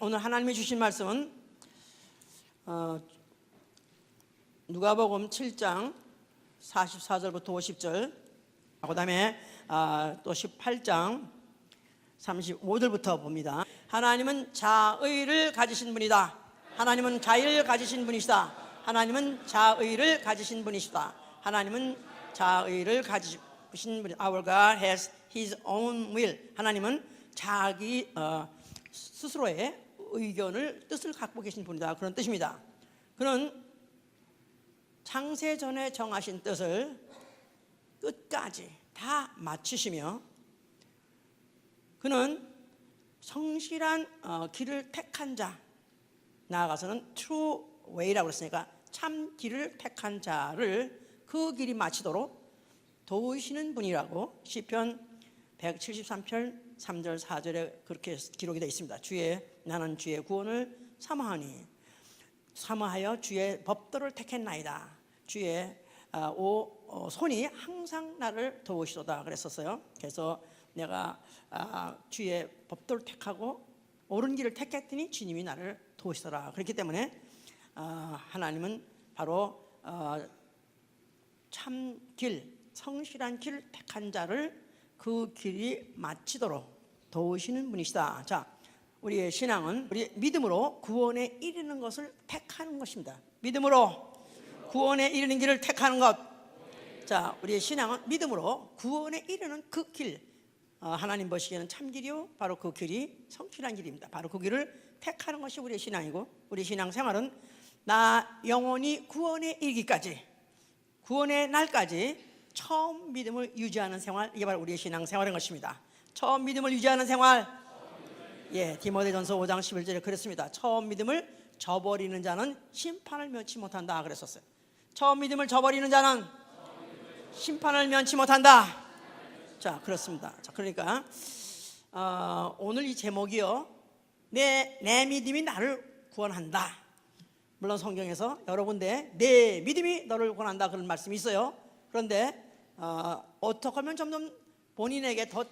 오늘 하나님이 주신 말씀은 누가복음 7장 44절부터 50절, 그 다음에 또 18장 35절부터 봅니다. 하나님은 자의를 가지신 분이다. 하나님은 자의를 가지신 분이시다. 하나님은 자의를 가지신 분이시다. 하나님은 자의를 가지신 분이시다. Our God has His own will. 하나님은 자기 스스로의 의견을, 뜻을 갖고 계신 분이다, 그런 뜻입니다. 그는 창세 전에 정하신 뜻을 끝까지 다 마치시며, 그는 성실한 길을 택한 자, 나아가서는 true way라고 했으니까 참 길을 택한 자를 그 길이 마치도록 도우시는 분이라고 시편 173편 3절 4절에 그렇게 기록이 되어 있습니다. 나는 주의 구원을 사모하여 주의 법도를 택했나이다. 주의 손이 항상 나를 도우시도다 그랬었어요. 그래서 내가 주의 법도를 택하고 옳은 길을 택했더니 주님이 나를 도우시더라. 그렇기 때문에 하나님은 바로 참 길, 성실한 길을 택한 자를 그 길이 마치도록 도우시는 분이시다. 자, 우리의 신앙은 우리 믿음으로 구원에 이르는 것을 택하는 것입니다. 믿음으로 구원에 이르는 길을 택하는 것. 자, 우리의 신앙은 믿음으로 구원에 이르는 그 길, 하나님 보시기에는 참 길이요, 바로 그 길이 성실한 길입니다. 바로 그 길을 택하는 것이 우리의 신앙이고, 우리 신앙 생활은 나 영원히 구원에 이르기까지, 구원의 날까지 처음 믿음을 유지하는 생활, 이게 바로 우리의 신앙 생활인 것입니다. 처음 믿음을 유지하는 생활. 디모데전서 5장 11절에 그랬습니다. 처음 믿음을 저버리는 자는 심판을 면치 못한다 그랬었어요. 처음 믿음을 저버리는 자는 심판을 면치 못한다. 자, 그렇습니다. 자, 그러니까 오늘 이 제목이요, 내 믿음이 나를 구원한다. 물론 성경에서 여러 군데 내 믿음이 너를 구원한다 그런 말씀이 있어요. 그런데 어떻게 하면 점점 본인에게 더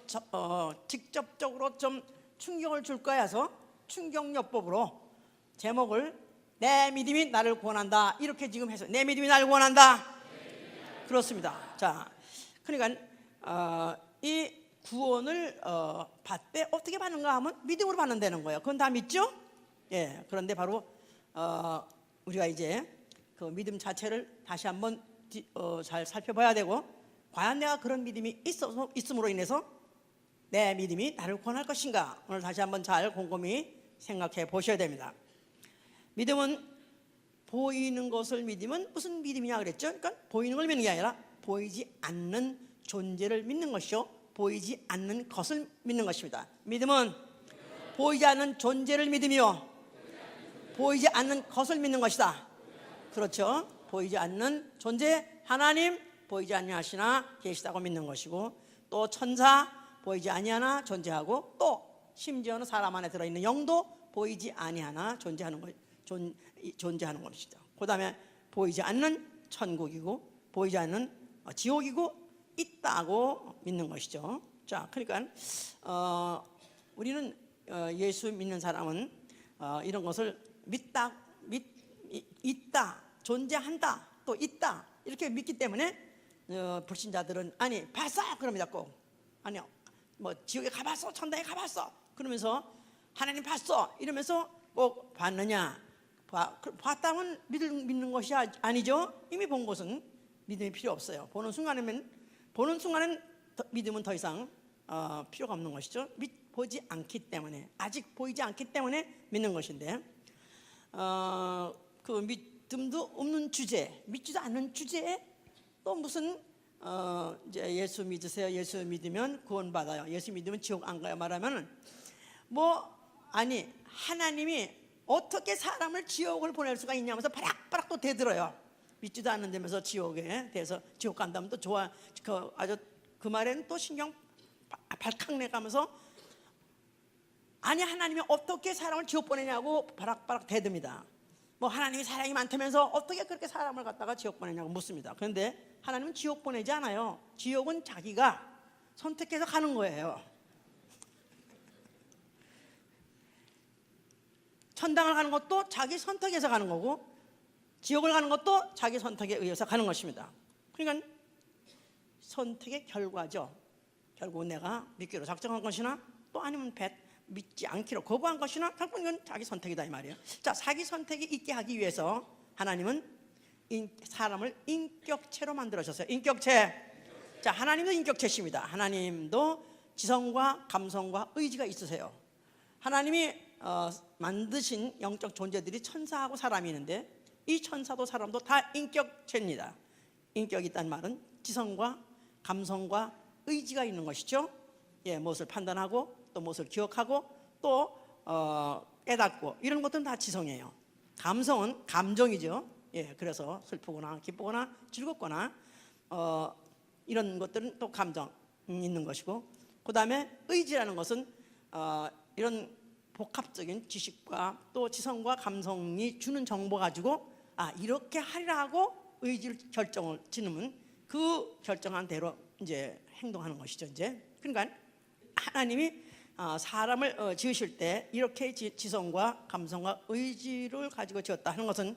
직접적으로 좀 충격을 줄까 해서 충격요법으로 제목을 내 믿음이 나를 구원한다 이렇게 지금 해서, 내 믿음이 나를 구원한다. 그렇습니다. 자, 그러니까 이 구원을 받되 어떻게 받는가 하면 믿음으로 받는다는 거예요. 그건 다 믿죠? 그런데 바로 우리가 이제 그 믿음 자체를 다시 한번 잘 살펴봐야 되고, 과연 내가 그런 믿음이 있음으로 인해서 내 믿음이 나를 구원할 것인가, 오늘 다시 한번 잘 곰곰이 생각해 보셔야 됩니다. 믿음은 보이는 것을 믿으면 무슨 믿음이냐 그랬죠? 그러니까 보이는 걸 믿는 게 아니라 보이지 않는 존재를 믿는 것이요, 보이지 않는 것을 믿는 것입니다. 믿음은 보이지 않는 존재를 믿으며 보이지 않는 것을 믿는 것이다. 그렇죠? 보이지 않는 존재, 하나님 보이지 아니하시나 계시다고 믿는 것이고, 또 천사 보이지 아니하나 존재하고, 또 심지어는 사람 안에 들어있는 영도 보이지 아니하나 존재하는 것이죠. 그 다음에 보이지 않는 천국이고 보이지 않는 지옥이고 있다고 믿는 것이죠. 자, 그러니까 우리는 예수 믿는 사람은 이런 것을 있다, 존재한다, 또 있다 이렇게 믿기 때문에 불신자들은 아니 봤어 그럽니다. 꼭 아니요, 뭐 지옥에 가봤어, 천당에 가봤어 그러면서 하나님 봤어 이러면서 꼭 봤느냐, 봤다면 믿는 것이 아니죠. 이미 본 것은 믿음이 필요 없어요. 보는 순간에는 믿음은 더 이상 필요가 없는 것이죠. 보지 않기 때문에, 아직 보이지 않기 때문에 믿는 것인데, 그 믿음도 없는 주제, 믿지도 않는 주제에 또 무슨 이제 예수 믿으세요, 예수 믿으면 구원받아요, 예수 믿으면 지옥 안 가요 말하면은 아니 하나님이 어떻게 사람을 지옥을 보낼 수가 있냐면서 바락바락 또 대들어요. 믿지도 않는다면서 지옥에 대해서 지옥 간다면 또 좋아, 아주 그 말에는 또 신경 발칵 내가면서 아니 하나님이 어떻게 사람을 지옥 보내냐고 바락바락 대듭니다. 뭐 하나님이 사랑이 많다면서 어떻게 그렇게 사람을 갖다가 지옥 보내냐고 묻습니다. 그런데 하나님은 지옥 보내지 않아요. 지옥은 자기가 선택해서 가는 거예요. 천당을 가는 것도 자기 선택에서 가는 거고, 지옥을 가는 것도 자기 선택에 의해서 가는 것입니다. 그러니까 선택의 결과죠. 결국 내가 믿기로 작정한 것이나 또 아니면 믿지 않기로 거부한 것이나 결국 이건 자기 선택이다 이 말이에요. 자, 자기 선택이 있게 하기 위해서 하나님은 사람을 인격체로 만들어주셨어요. 인격체. 자, 하나님도 인격체십니다. 하나님도 지성과 감성과 의지가 있으세요. 하나님이 만드신 영적 존재들이 천사하고 사람이 있는데, 이 천사도 사람도 다 인격체입니다. 인격이 있다는 말은 지성과 감성과 의지가 있는 것이죠. 예, 무엇을 판단하고 또 무엇을 기억하고 또 깨닫고 이런 것들은 다 지성이에요. 감성은 감정이죠. 예, 그래서 슬프거나 기쁘거나 즐겁거나 이런 것들은 또 감정 있는 것이고, 그 다음에 의지라는 것은 이런 복합적인 지식과 또 지성과 감성이 주는 정보 가지고 이렇게 하리라 하고 의지를 결정을 지으면 그 결정한 대로 이제 행동하는 것이죠. 이제 그러니까 하나님이 사람을 지으실 때 이렇게 지성과 감성과 의지를 가지고 지었다 하는 것은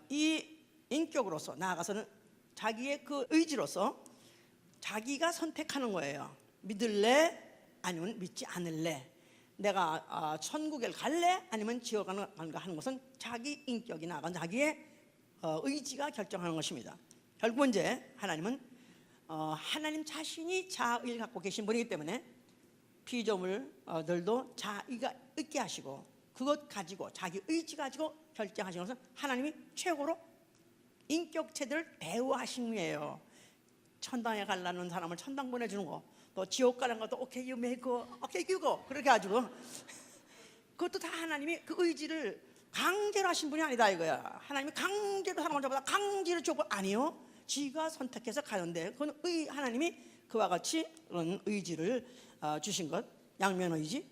이 인격으로서 나아가서는 자기의 그 의지로서 자기가 선택하는 거예요. 믿을래 아니면 믿지 않을래, 내가 천국에 갈래 아니면 지옥에 갈까 하는 것은 자기 인격이 나아간 자기의 의지가 결정하는 것입니다. 결국 이제 하나님은 하나님 자신이 자의를 갖고 계신 분이기 때문에 피조물들도 자의가 있게 하시고 그것 가지고 자기 의지 가지고 결정하시는 것은 하나님이 최고로 인격체들을 대우하신 거예요. 천당에 가려는 사람을 천당 보내주는 거, 또 지옥 가는 것도 오케이 유 메이크 오케이 유고 그렇게 가지고 그것도 다 하나님이 그 의지를 강제로 하신 분이 아니다 이거야. 하나님이 강제로 사람을 잡아다 강제로 지옥을 아니요, 지가 선택해서 가는데 그건 하나님이 그와 같이 그런 의지를 주신 것. 양면 의지,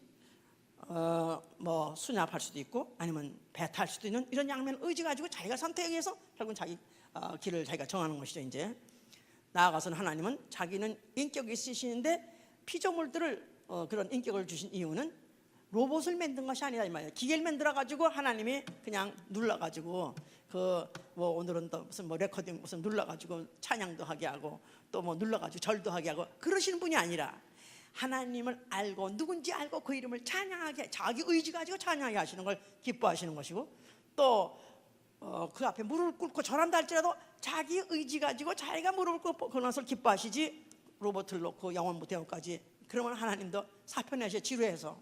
뭐 수납할 수도 있고 아니면 배 탈 수도 있는 이런 양면 의지 가지고 자기가 선택해서 결국은 자기 길을 자기가 정하는 것이죠. 이제 나아가서는 하나님은 자기는 인격이 있으시는데 피조물들을 그런 인격을 주신 이유는 로봇을 만든 것이 아니다 이 말이에요. 기계를 만들어 가지고 하나님이 그냥 눌러 가지고 뭐 오늘은 또 무슨 뭐 레코딩 무슨 눌러 가지고 찬양도 하게 하고 또 뭐 눌러 가지고 절도 하게 하고 그러시는 분이 아니라 하나님을 알고 누군지 알고 그 이름을 찬양하게 자기 의지 가지고 찬양하게 하시는 걸 기뻐하시는 것이고, 또 그 앞에 무릎을 꿇고 절한다 할지라도 자기 의지 가지고 자기가 무릎을 꿇고 그것을 기뻐하시지, 로봇을 놓고 영원부터 영원까지 그러면 하나님도 사표 내셔 지루해서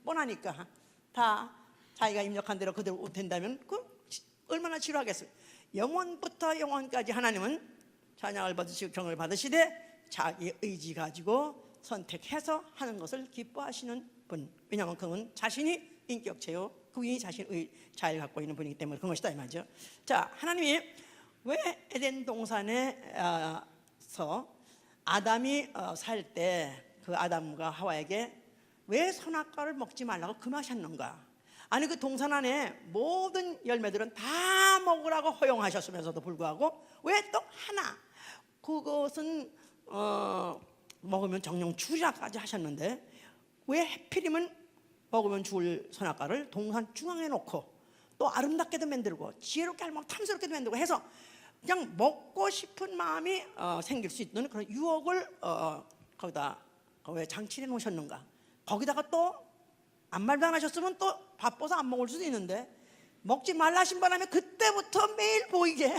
뻔하니까 다 자기가 입력한 대로 그대로 된다면 그 얼마나 지루하겠어요. 영원부터 영원까지 하나님은 찬양을 받으시고 경을 받으시되 자기 의지 가지고 선택해서 하는 것을 기뻐하시는 분. 왜냐하면 그는 자신이 인격체요, 그분이 자신의 자유를 갖고 있는 분이기 때문에 그런 것이다 이 말이죠. 자, 하나님이 왜 에덴 동산에서 아담이 살 때 그 아담과 하와에게 왜 선악과를 먹지 말라고 금하셨는가? 아니 그 동산 안에 모든 열매들은 다 먹으라고 허용하셨으면서도 불구하고 왜 또 하나, 그것은 먹으면 정령 죽으라까지 하셨는데 왜 해필이면 먹으면 죽을 선악과를 동산 중앙에 놓고 또 아름답게도 만들고 지혜롭게 알고 탐스럽게도 만들고 해서 그냥 먹고 싶은 마음이 생길 수 있는 그런 유혹을 거기다 왜 장치해 놓으셨는가? 거기다가 또 아무 말도 안 하셨으면 또 바빠서 안 먹을 수도 있는데 먹지 말라 하신 바람에 그때부터 매일 보이게,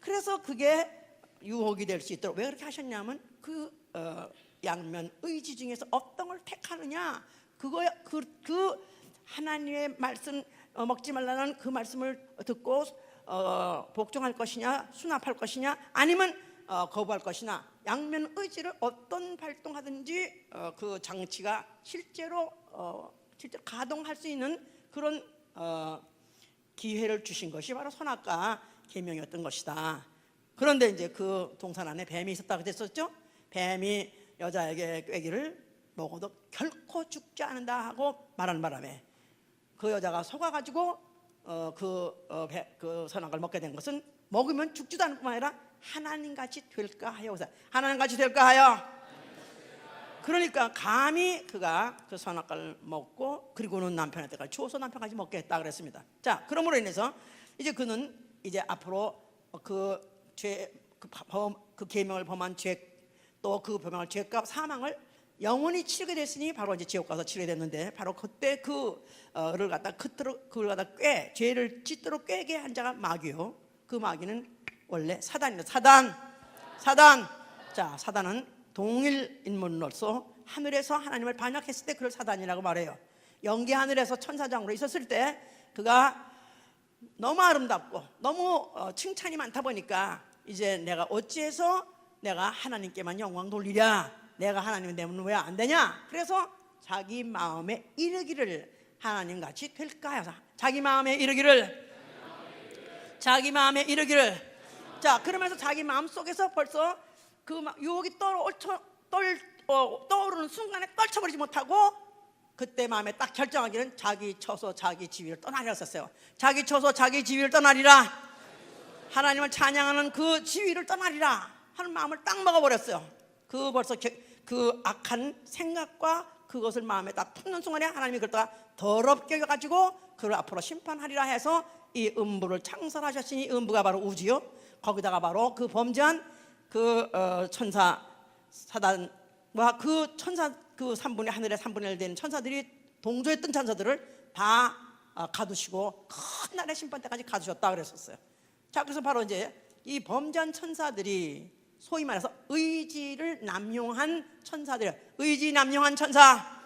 그래서 그게 유혹이 될 수 있도록 왜 그렇게 하셨냐면 그 양면 의지 중에서 어떤 걸 택하느냐, 그거야. 그 하나님의 말씀 먹지 말라는 그 말씀을 듣고 복종할 것이냐, 수납할 것이냐, 아니면 거부할 것이냐, 양면 의지를 어떤 발동하든지 그 장치가 실제로 가동할 수 있는 그런 기회를 주신 것이 바로 선악과 계명이었던 것이다. 그런데 이제 그 동산 안에 뱀이 있었다고 그랬었죠. 뱀이 여자에게 꾀기를 먹어도 결코 죽지 않는다 하고 말하는 바람에 그 여자가 속아가지고 그 선악과를 먹게 된 것은 먹으면 죽지도 않을 뿐만 아니라 하나님같이 될까 하여. 하나님같이 될까 하여. 그러니까 감히 그가 그 선악과를 먹고 그리고는 남편한테까지 주어서 남편까지 먹게 했다 그랬습니다. 자, 그러므로 인해서 이제 그는 이제 앞으로 그 계명을 범한 죄, 또 그 범한 죄값 사망을 영원히 치르게 됐으니 바로 이제 지옥 가서 치르게 됐는데, 바로 그때 그를 갖다 그걸 갖다 죄를 찢도록 꿰게 한 자가 마귀요. 그 마귀는 원래 사단입니다. 사단. 자, 사단은 동일 인물로서 하늘에서 하나님을 반역했을 때 그를 사단이라고 말해요. 영계 하늘에서 천사장으로 있었을 때 그가 너무 아름답고 너무 칭찬이 많다 보니까 이제 내가 어찌해서 내가 하나님께만 영광 돌리랴, 내가 하나님 되면 왜 안 되냐. 그래서 자기 마음에 이르기를 하나님같이 될까 해서 자기 마음에 이르기를. 자, 그러면서 자기 마음 속에서 벌써 그 유혹이 떠오르는 순간에 떨쳐버리지 못하고 그때 마음에 딱 결정하기는 자기 처소 자기 지위를 떠나리라 했었어요. 자기 처소 자기 지위를 떠나리라, 하나님을 찬양하는 그 지위를 떠나리라 하는 마음을 딱 먹어버렸어요. 그 벌써 그 악한 생각과 그것을 마음에 딱 품는 순간에 하나님이 그걸 더럽게 여겨가지고 그를 앞으로 심판하리라 해서 이 음부를 창설하셨으니, 음부가 바로 우주요. 거기다가 바로 그 범죄한 그 천사 사단과 그 천사 그 3분의 하늘의 3분의 1 되는 천사들이 동조했던 천사들을 다 가두시고 큰 날의 심판 때까지 가두셨다 그랬었어요. 자, 그래서 바로 이제 이 범죄한 천사들이 소위 말해서 의지를 남용한 천사들이에요. 의지 남용한 천사.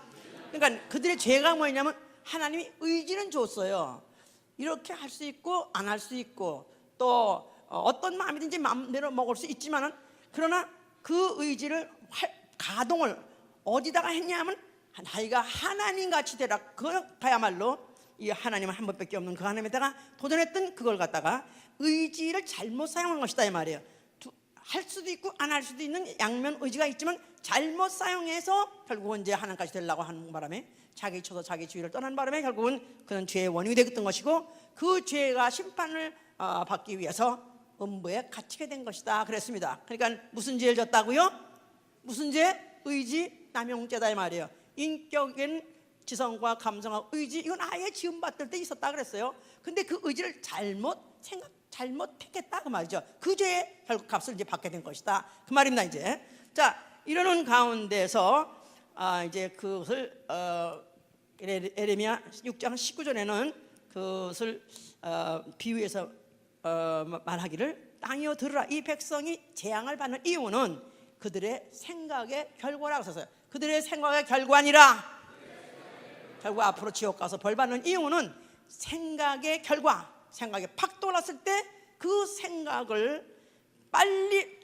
그러니까 그들의 죄가 뭐냐면 하나님이 의지는 줬어요. 이렇게 할 수 있고 안 할 수 있고 또 어떤 마음이든지 마음대로 먹을 수 있지만은, 그러나 그 의지를 가동을 어디다가 했냐면 나이가 하나님같이 되라. 그야말로 이 하나님은 한 번밖에 없는 그 하나님에다가 도전했던 그걸 갖다가 의지를 잘못 사용한 것이다 이 말이에요. 할 수도 있고 안 할 수도 있는 양면 의지가 있지만 잘못 사용해서 결국은 이제 하나님까지 되려고 하는 바람에 자기 처소 자기 지위를 떠난 바람에 결국은 그는 죄의 원인이 되었던 것이고, 그 죄가 심판을 받기 위해서 음부에 갇히게 된 것이다 그랬습니다. 그러니까 무슨 죄를 졌다고요? 무슨 죄? 의지 남용죄다 이 말이에요. 인격인 지성과 감성과 의지, 이건 아예 지음받을 때 있었다 그랬어요. 근데 그 의지를 잘못했겠다 그 말이죠. 그 죄의 결국 값을 이제 받게 된 것이다 그 말입니다. 이제 자, 이러는 가운데서 이제 그것을 에레미야 6장 19절에는 그것을 비유해서 말하기를, 땅이여 들으라, 이 백성이 재앙을 받는 이유는 그들의 생각의 결과라고 썼어요. 그들의 생각의 결과니라. 결국 앞으로 지옥 가서 벌 받는 이유는 생각의 결과. 생각이 팍 떠올랐을 때 그 생각을 빨리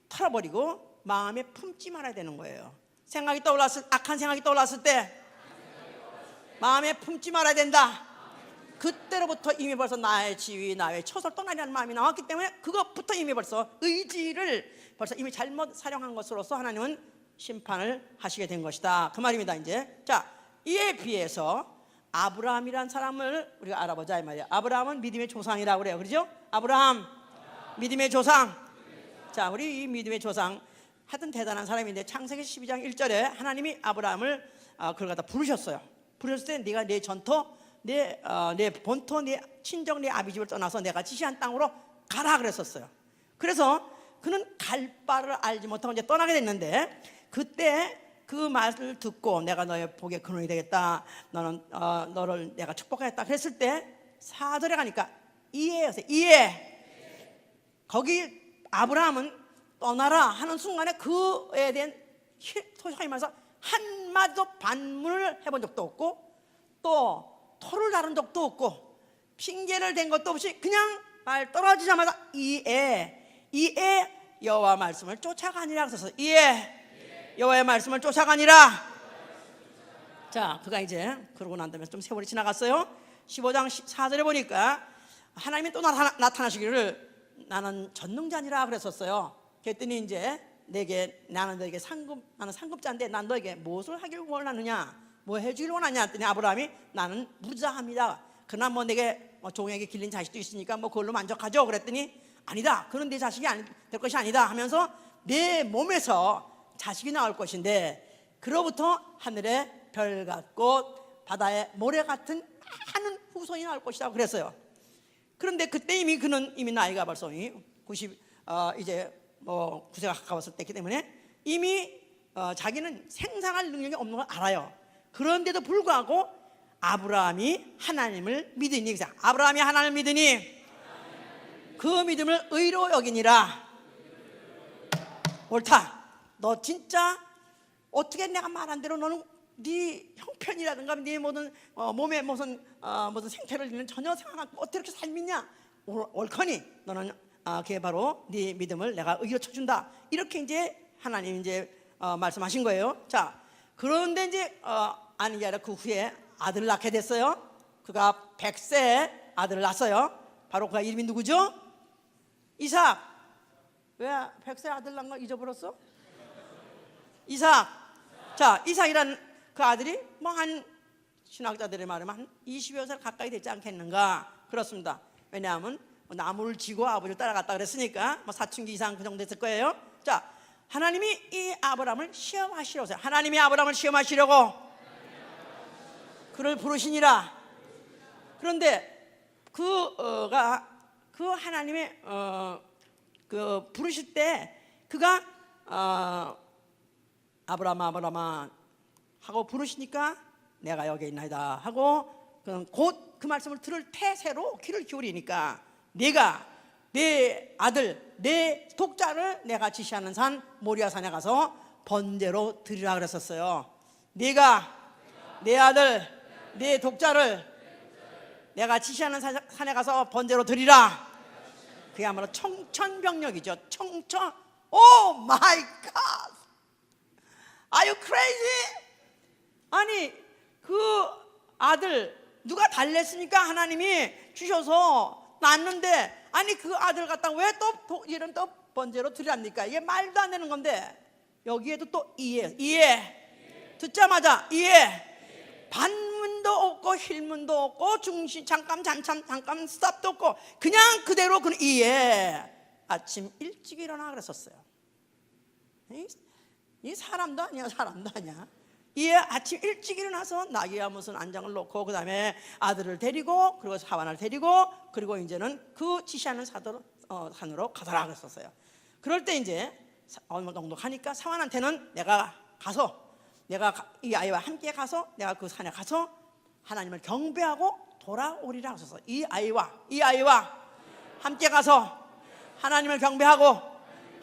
털어버리고 마음에 품지 말아야 되는 거예요. 악한 생각이 떠올랐을 때 마음에 품지 말아야 된다. 그때로부터 이미 벌써 나의 지위, 나의 처소를 떠나려는 마음이 나왔기 때문에 그것부터 이미 벌써 의지를 벌써 이미 잘못 사용한 것으로서 하나님은 심판을 하시게 된 것이다 그 말입니다. 이제 자, 이에 비해서 아브라함이란 사람을 우리가 알아보자 이 말이에요. 아브라함은 믿음의 조상이라고 그래요. 그렇죠? 아브라함 믿음의 조상. 자, 우리 이 믿음의 조상 하여튼 대단한 사람인데 창세기 12장 1절에 하나님이 아브라함을 그걸 갖다 부르셨어요. 부르셨을 때 네가 내 전토, 내 본토, 내 친정, 내 아비집을 떠나서 내가 지시한 땅으로 가라 그랬었어요. 그래서 그는 갈 바를 알지 못하고 이제 떠나게 됐는데, 그때 그 말을 듣고 내가 너의 복의 근원이 되겠다, 너를 내가 축복하겠다 그랬을 때 4절에 가니까 이해. 거기 아브라함은 떠나라 하는 순간에 그에 대한 소위 말해서 한마디도 반문을 해본 적도 없고 또 토를 다룬 적도 없고 핑계를 댄 것도 없이 그냥 말 떨어지자마자 이에 여호와 말씀을 쫓아가니라 그래서 여호와의 말씀을 쫓아가니라. 자, 그가 이제 그러고 난 다음에 좀 세월이 지나갔어요. 15장 4절에 보니까 하나님이 또 나타나시기를 나는 전능자니라 그랬었어요. 그랬더니 이제 나는 너에게 나는 상급자인데 난 너에게 무엇을 하길 원하느냐, 뭐 해주길 원하냐 했더니 아브라함이 나는 무자합니다. 그러나 뭐 내게 종에게 길린 자식도 있으니까 뭐 그걸로 만족하죠. 그랬더니 아니다, 그는 네 자식이 될 것이 아니다 하면서 내 몸에서 자식이 나올 것인데 그로부터 하늘에 별 같고 바다에 모래 같은 많은 후손이 나올 것이라고 그랬어요. 그런데 그때 이미 그는 이미 나이가 벌써 90 이제 뭐 9세가 가까웠을 때이기 때문에 이미 자기는 생산할 능력이 없는 걸 알아요. 그런데도 불구하고 아브라함이 하나님을 믿으니, 아브라함이 하나님을 믿으니 그 믿음을 의로 여기니라. 옳다. 너 진짜 어떻게 내가 말한 대로 너는 네 형편이라든가 네 모든 몸의 무슨 생태를 위는 전혀 생각 않고 어떻게 이렇게 삶이냐? 옳거니 너는 그게 바로 네 믿음을 내가 의로 쳐준다. 이렇게 이제 하나님 이제 말씀하신 거예요. 자, 그런데 이제 아닌 게 아니라 그 후에 아들을 낳게 됐어요. 그가 100세에 아들을 낳았어요. 바로 그가 이름이 누구죠? 이삭. 왜 100세 아들 낳은 거 잊어버렸어? 이삭. 자, 이삭이란 그 아들이 뭐 한 신학자들의 말하면 한 20여 살 가까이 되지 않겠는가? 그렇습니다. 왜냐하면 나무를 지고 아버지를 따라갔다 그랬으니까 뭐 사춘기 이상 그 정도 됐을 거예요. 자, 하나님이 이 아브라함을 시험하시려고, 하나님이 아브라함을 시험하시려고 그를 부르시니라. 그런데 그가 그 하나님의 그 부르실 때 그가 아브라함아 하고 부르시니까 내가 여기 있나이다 하고 곧 그 말씀을 들을 태세로 귀를 기울이니까 내가 내 아들 내 독자를 내가 지시하는 산 모리아산에 가서 번제로 드리라 그랬었어요. 내가 내 아들 내 독자를 내가 지시하는 산에 가서 번제로 드리라. 그야말로 청천벽력이죠. 청천. 오 마이 갓. Are you crazy? 아니 그 아들 누가 달랬으니까 하나님이 주셔서 낳았는데, 아니 그 아들 갖다 왜 또 이런 또 번제로 드리랍니까? 이게 말도 안 되는 건데, 여기에도 또 이해 듣자마자 이해 반문도 없고 힐문도 없고 중심 잠깐 스탑도 없고 그냥 그대로 그 이해. 아침 일찍 일어나 그랬었어요. 이 사람도 아니야, 사람도 아니야. 이에 아침 일찍 일어나서 나귀와 무슨 안장을 놓고 그 다음에 아들을 데리고 그리고 사환을 데리고 그리고 이제는 그 지시하는 산으로 가더라 그랬었어요. 그럴 때 이제 어느 정도 가니까 사환한테는 내가 이 아이와 함께 가서 내가 그 산에 가서 하나님을 경배하고 돌아오리라 하셔서 이 아이와 함께 가서 하나님을 경배하고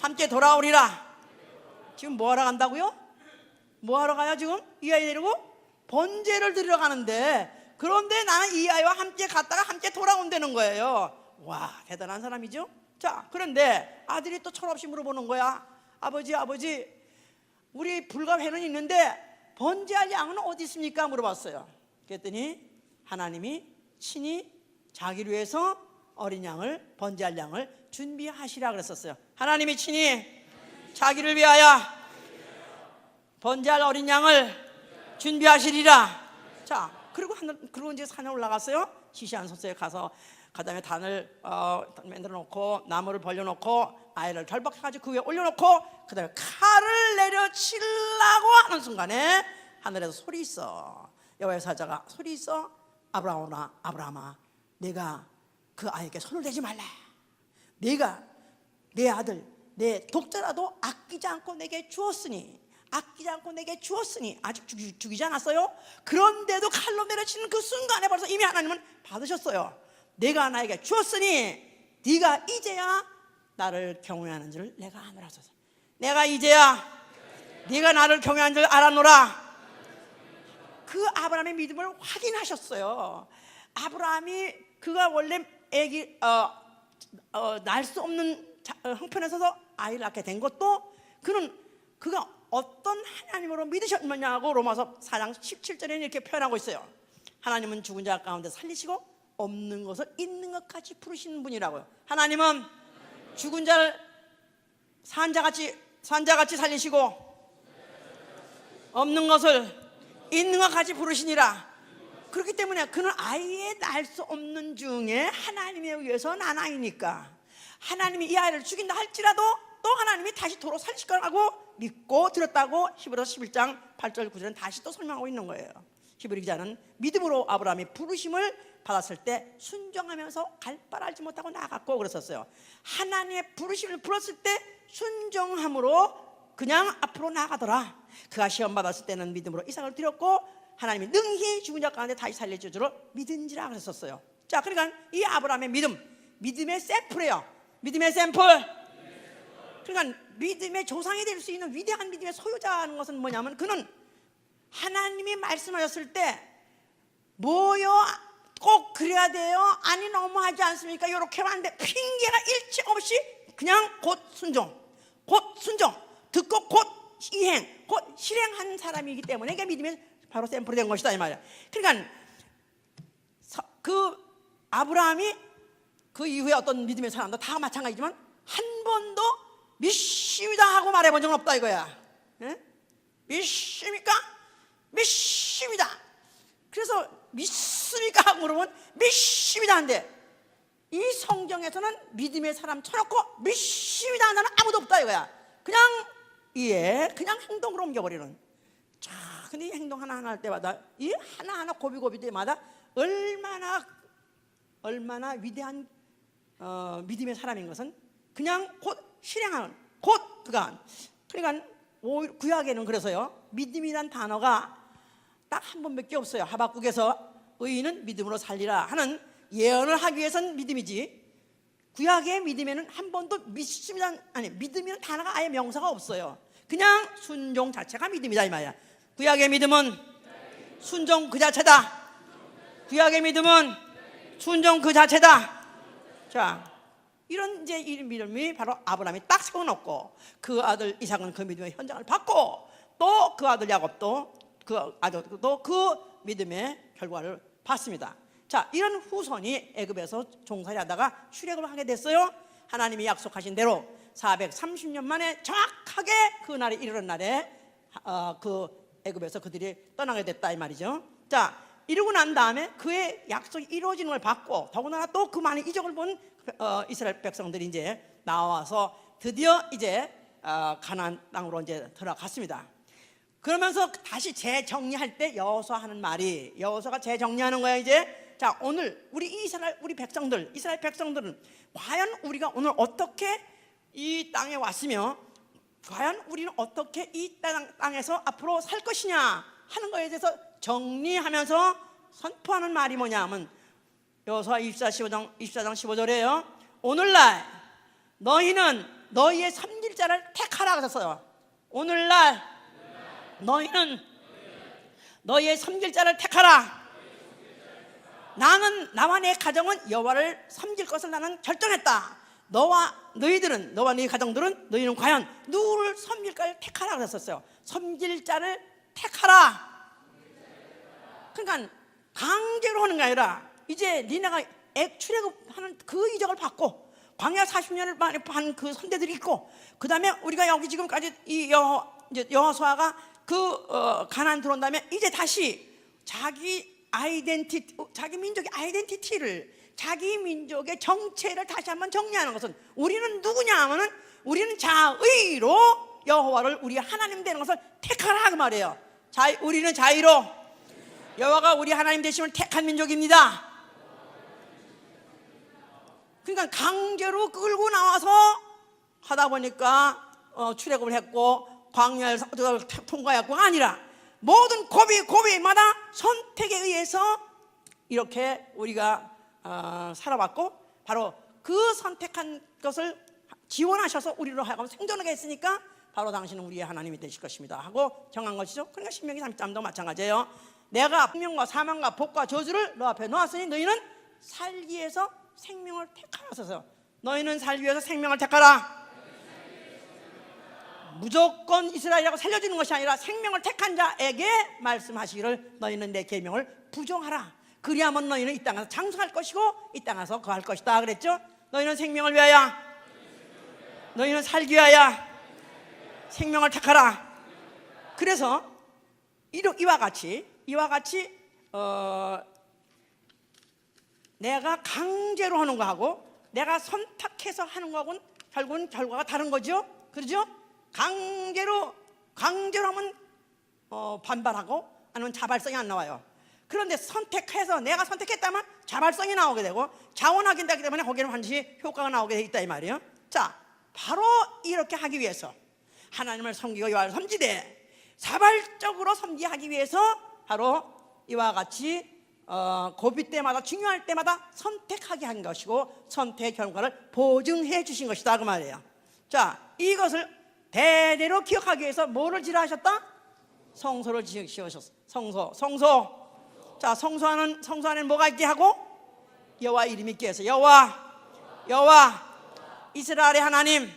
함께 돌아오리라. 지금 뭐 하러 간다고요? 뭐 하러 가요 지금? 이 아이 데리고? 번제를 드리러 가는데, 그런데 나는 이 아이와 함께 갔다가 함께 돌아온다는 거예요. 와, 대단한 사람이죠? 자, 그런데 아들이 또 철없이 물어보는 거야. 아버지 우리 불가회는 있는데 번제할 양은 어디 있습니까? 물어봤어요. 그랬더니 하나님이 친히 자기를 위해서 어린 양을, 번제할 양을 준비하시라 그랬었어요. 하나님이 친히 자기를 위하여 번제할 어린 양을 준비하시리라. 자, 그리고 이제 산에 올라갔어요. 시시한 소서에 가서 그다음에 단을 만들어 놓고 나무를 벌려 놓고 아이를 결박해가지고 그 위에 올려놓고 그다음에 칼을 내려치려고 하는 순간에 하늘에서 소리 있어. 여호와의 사자가 소리 있어. 아브라함아 내가 그 아이에게 손을 대지 말라. 내가 내 아들 내 독자라도 아끼지 않고 내게 주었으니 아직 죽이지 않았어요. 그런데도 칼로 내려치는 그 순간에 벌써 이미 하나님은 받으셨어요. 내가 나에게 주었으니 네가 이제야 나를 경외하는 줄 내가 아노라. 내가 이제야 네가 나를 경외하는 줄 알아노라. 그 아브라함의 믿음을 확인하셨어요. 아브라함이 그가 원래 애기 날 수 없는 형편에 서서 아이를 낳게 된 것도 그가 어떤 하나님으로 믿으셨느냐고 로마서 4장 17절에 이렇게 표현하고 있어요. 하나님은 죽은 자 가운데 살리시고 없는 것을 있는 것 같이 부르시는 분이라고요. 하나님은 죽은 자를 산 자같이 살리시고 없는 것을 있는 것 같이 부르시니라. 그렇기 때문에 그는 아예 날 수 없는 중에 하나님에 의해서 난 아이니까 하나님이 이 아이를 죽인다 할지라도 또 하나님이 다시 도로 살리실 거라고 믿고 들었다고 히브리서 11장 8절 9절은 다시 또 설명하고 있는 거예요. 히브리 기자는 믿음으로 아브라함이 부르심을 받았을 때 순종하면서 갈 바를 알지 못하고 나갔고 그랬었어요. 하나님의 부르심을 불었을 때 순종함으로 그냥 앞으로 나가더라. 그가 시험 받았을 때는 믿음으로 이삭을 드렸고 하나님이 능히 죽은 자 가운데 다시 살려주기로 믿은지라 그랬었어요. 자, 그러니까 이 아브라함의 믿음의 샘플이에요. 믿음의 샘플. 그러니까 믿음의 조상이 될 수 있는 위대한 믿음의 소유자라는 것은 뭐냐면 그는 하나님이 말씀하셨을 때 뭐요? 꼭 그래야 돼요? 아니 너무하지 않습니까? 이렇게 하는데 핑계가 일체 없이 그냥 곧 순종 듣고 곧 이행, 곧 실행한 사람이기 때문에 이게 믿음의 바로 샘플이 된 것이다 이 말이야. 그러니까 그 아브라함이 그 이후에 어떤 믿음의 사람도 다 마찬가지지만 한 번도 믿습니다 하고 말해본 적은 없다 이거야. 예? 믿습니까? 믿습니다. 그래서 믿습니까 하고 물으면 믿습니다 한데 이 성경에서는 믿음의 사람 쳐놓고 믿습니다 하는 아무도 없다 이거야. 그냥 이해, 그냥 행동으로 옮겨버리는. 자, 근데 이 행동 하나하나 할 때마다 이 하나하나 고비고비 때마다 얼마나 위대한 믿음의 사람인 것은 그냥 곧 실행하는, 곧 그가. 그러니까 구약에는 그래서요 믿음이란 단어가 딱 한 번밖에 없어요. 하박국에서 의인은 믿음으로 살리라 하는 예언을 하기 위해서는 믿음이지, 구약의 믿음에는 한 번도 믿음이라는 단어가 아예 명사가 없어요. 그냥 순종 자체가 믿음이다 이 말이야. 구약의 믿음은 순종 그 자체다. 구약의 믿음은 순종 그 자체다. 자, 이런 이제 이 믿음이 바로 아브라함이 딱 세워놓고 그 아들 이삭은 그 믿음의 현장을 받고 또 그 아들 야곱도 그 아들도 그 믿음의 결과를 봤습니다. 자, 이런 후손이 애굽에서 종살이 하다가 출애굽을 하게 됐어요. 하나님이 약속하신 대로 430년 만에 정확하게 그 날이 이르는 날에 그 애굽에서 그들이 떠나게 됐다 이 말이죠. 자, 이러고 난 다음에 그의 약속이 이루어지는 걸 봤고 더군다나 또 그 많은 이적을 본 이스라엘 백성들이 이제 나와서 드디어 이제 가나안 땅으로 이제 들어갔습니다. 그러면서 다시 재정리할 때 여호수아 하는 말이, 여호수아가 재정리하는 거야 이제. 자, 오늘 우리 백성들, 이스라엘 백성들은 과연 우리가 오늘 어떻게 이 땅에 왔으며 과연 우리는 어떻게 이 땅에서 앞으로 살 것이냐 하는 거에 대해서 정리하면서 선포하는 말이 뭐냐 하면 여호수아 24장 15절이에요. 오늘날 너희는 너희의 섬길 자를 택하라 하셨어요. 오늘날 너희는 너희의 섬길 자를 택하라. 나와 내 가정은 여호와를 섬길 것을 나는 결정했다. 너와 너희 가정들은 너희는 과연 누구를 섬길까를 택하라 그랬었어요. 섬길 자를 택하라. 그러니까 강제로 하는 게 아니라 이제 니네가 출애굽하는 그 이적을 받고 광야 40년을 반 그 선대들이 있고 그 다음에 우리가 여기 지금까지 이 여호수아가 가나안 들어온 다음에 이제 다시 자기 민족의 아이덴티티를, 자기 민족의 정체를 다시 한번 정리하는 것은 우리는 누구냐 하면은 우리는 자의로 여호와를 우리 하나님 되는 것을 택하라 그 말이에요. 우리는 자의로 여호와가 우리 하나님 되심을 택한 민족입니다. 그러니까 강제로 끌고 나와서 하다 보니까 출애굽을 했고 광야를 통과했고가 아니라 모든 고비마다 선택에 의해서 이렇게 우리가 살아왔고 바로 그 선택한 것을 지원하셔서 우리로 하여금 생존하게 했으니까 바로 당신은 우리의 하나님이 되실 것입니다 하고 정한 것이죠. 그러니까 신명기 33도 마찬가지예요. 내가 생명과 사망과 복과 저주를 너 앞에 놓았으니 너희는 살기 위해서 생명을 택하라. 너희는 살기 위해서 생명을 택하라. 무조건 이스라엘이라고 살려주는 것이 아니라 생명을 택한 자에게 말씀하시기를 너희는 내 계명을 부정하라. 그리하면 너희는 이 땅에서 장수할 것이고 이 땅에서 거할 것이다 그랬죠. 너희는 생명을 위하여, 너희는 살기 위하여 생명을 택하라. 그래서 이와 같이 내가 강제로 하는 거하고 내가 선택해서 하는 거하고는 결국은 결과가 다른 거죠. 그렇죠? 강제로 하면 반발하고 아니면 자발성이 안 나와요. 그런데 선택해서 내가 선택했다면 자발성이 나오게 되고 자원하게 되기 때문에 거기는 반드시 효과가 나오게 돼 있다 이 말이에요. 자, 바로 이렇게 하기 위해서 하나님을 섬기고 여호와를 섬기되 자발적으로 섬기하기 위해서 바로 이와 같이 고비 때마다 중요할 때마다 선택하게 한 것이고 선택의 결과를 보증해 주신 것이다 그 말이에요. 자, 이것을 대대로 기억하기 위해서 뭐를 지라 하셨다? 성소를 지으셨어. 성소. 자, 성소 안에 뭐가 있게 하고? 여호와 이름이 있게 해서 여호와 이스라엘의 하나님.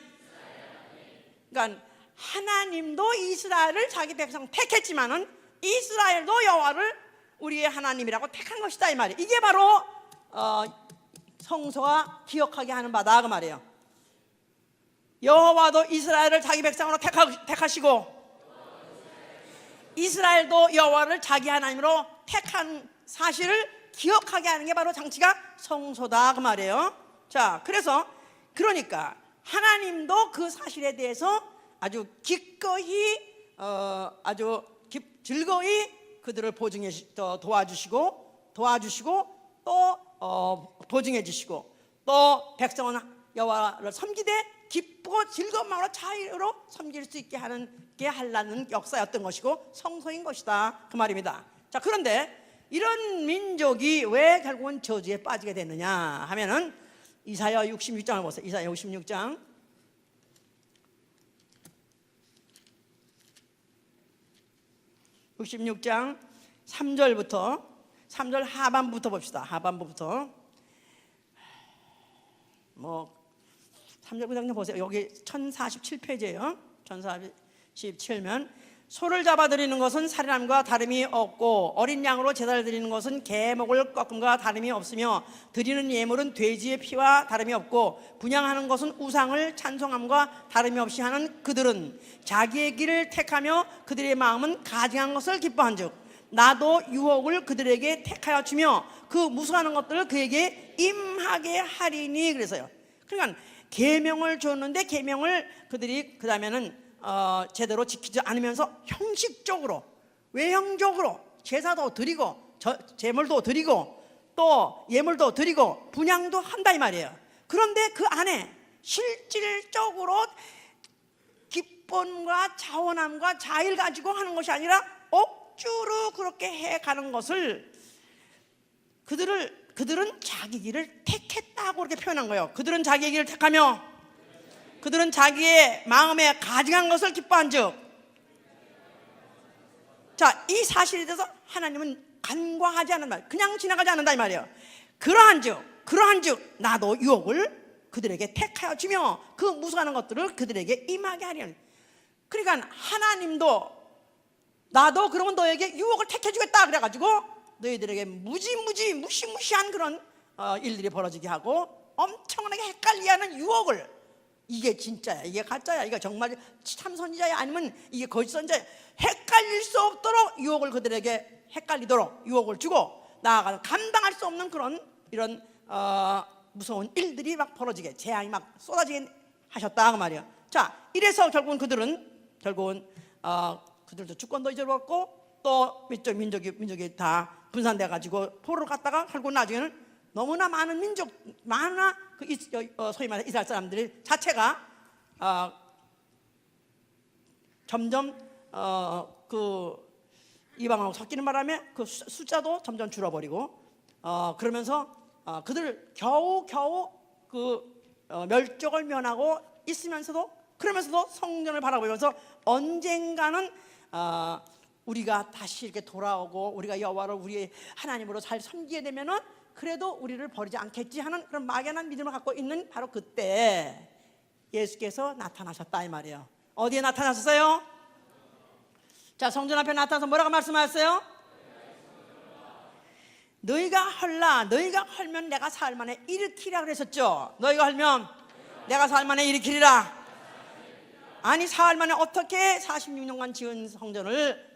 그러니까 하나님도 이스라엘을 자기 백성 택했지만은 이스라엘도 여호와를 우리의 하나님이라고 택한 것이다 이 말이에요. 이게 바로 성소가 기억하게 하는 바다 그 말이에요. 여호와도 이스라엘을 자기 백성으로 택하시고 이스라엘도 여호와를 자기 하나님으로 택한 사실을 기억하게 하는 게 바로 장치가 성소다 그 말이에요. 자, 그러니까 하나님도 그 사실에 대해서 아주 기꺼이 아주 즐거이 그들을 보증해 도와주시고 또 보증해 주시고 또 백성은 여호와를 섬기되 기쁘고 즐거운 마음으로 자유로 섬길 수 있게 하려는 역사였던 것이고 성소인 것이다 그 말입니다. 자, 그런데 이런 민족이 왜 결국은 저주에 빠지게 됐느냐 하면은 이사야 66장을 보세요. 이사야 66장 3절 하반부터 봅시다. 하반부부터 3절부터 보세요. 여기 1047페이지예요. 1047면 소를 잡아 드리는 것은 살인함과 다름이 없고 어린 양으로 제사를 드리는 것은 개목을 꺾음과 다름이 없으며 드리는 예물은 돼지의 피와 다름이 없고 분향하는 것은 우상을 찬송함과 다름이 없이 하는 그들은 자기의 길을 택하며 그들의 마음은 가증한 것을 기뻐한즉 나도 유혹을 그들에게 택하여 주며 그 무수하는 것들을 그에게 임하게 하리니. 그래서요. 그러니까 계명을 줬는데 계명을 그들이 그 다음에는 제대로 지키지 않으면서 형식적으로 외형적으로 제사도 드리고 제물도 드리고 또 예물도 드리고 분향도 한다 이 말이에요. 그런데 그 안에 실질적으로 기쁨과 자원함과 자의를 가지고 하는 것이 아니라 억지로 그렇게 해가는 것을 그들은 자기 길을 택했다고 그렇게 표현한 거예요. 그들은 자기 길을 택하며 그들은 자기의 마음에 가증한 것을 기뻐한즉. 자, 이 사실에 대해서 하나님은 간과하지 않는 말, 그냥 지나가지 않는다 이 말이에요. 그러한즉 나도 유혹을 그들에게 택하여 주며 그 무수하는 것들을 그들에게 임하게 하리니. 그러니까 하나님도 나도 그러면 너에게 유혹을 택해 주겠다 그래가지고 너희들에게 무시무시한 그런 일들이 벌어지게 하고 엄청나게 헷갈리게 하는 유혹을, 이게 진짜야 이게 가짜야 이게 정말 참 선지자야 아니면 이게 거짓 선지자야, 헷갈릴 수 없도록 유혹을 그들에게 헷갈리도록 유혹을 주고 나아가서 감당할 수 없는 그런 이런 무서운 일들이 막 벌어지게 재앙이 막 쏟아지게 하셨다 그 말이야. 자, 이래서 결국은 그들도 주권도 잊어버렸고 또 민족이 다 분산돼 가지고 포로로 갔다가 결국 나중에는 너무나 많은 민족, 소위 말해 이스라엘 사람들이 자체가 점점 그 이방하고 섞이는 바람에 그 숫자도 점점 줄어버리고 그러면서 그들 겨우 그 멸족을 면하고 있으면서도 그러면서도 성전을 바라보면서 언젠가는 우리가 다시 이렇게 돌아오고 우리가 여호와를 우리의 하나님으로 잘 섬기게 되면은 그래도 우리를 버리지 않겠지 하는 그런 막연한 믿음을 갖고 있는 바로 그때 예수께서 나타나셨다 이 말이에요. 어디에 나타나셨어요? 자, 성전 앞에 나타나서 뭐라고 말씀하셨어요? 너희가 헐면 내가 사흘 만에 일으키리라 그랬었죠. 너희가 헐면 내가 사흘 만에 일으키리라. 아니 사흘 만에 어떻게 46년간 지은 성전을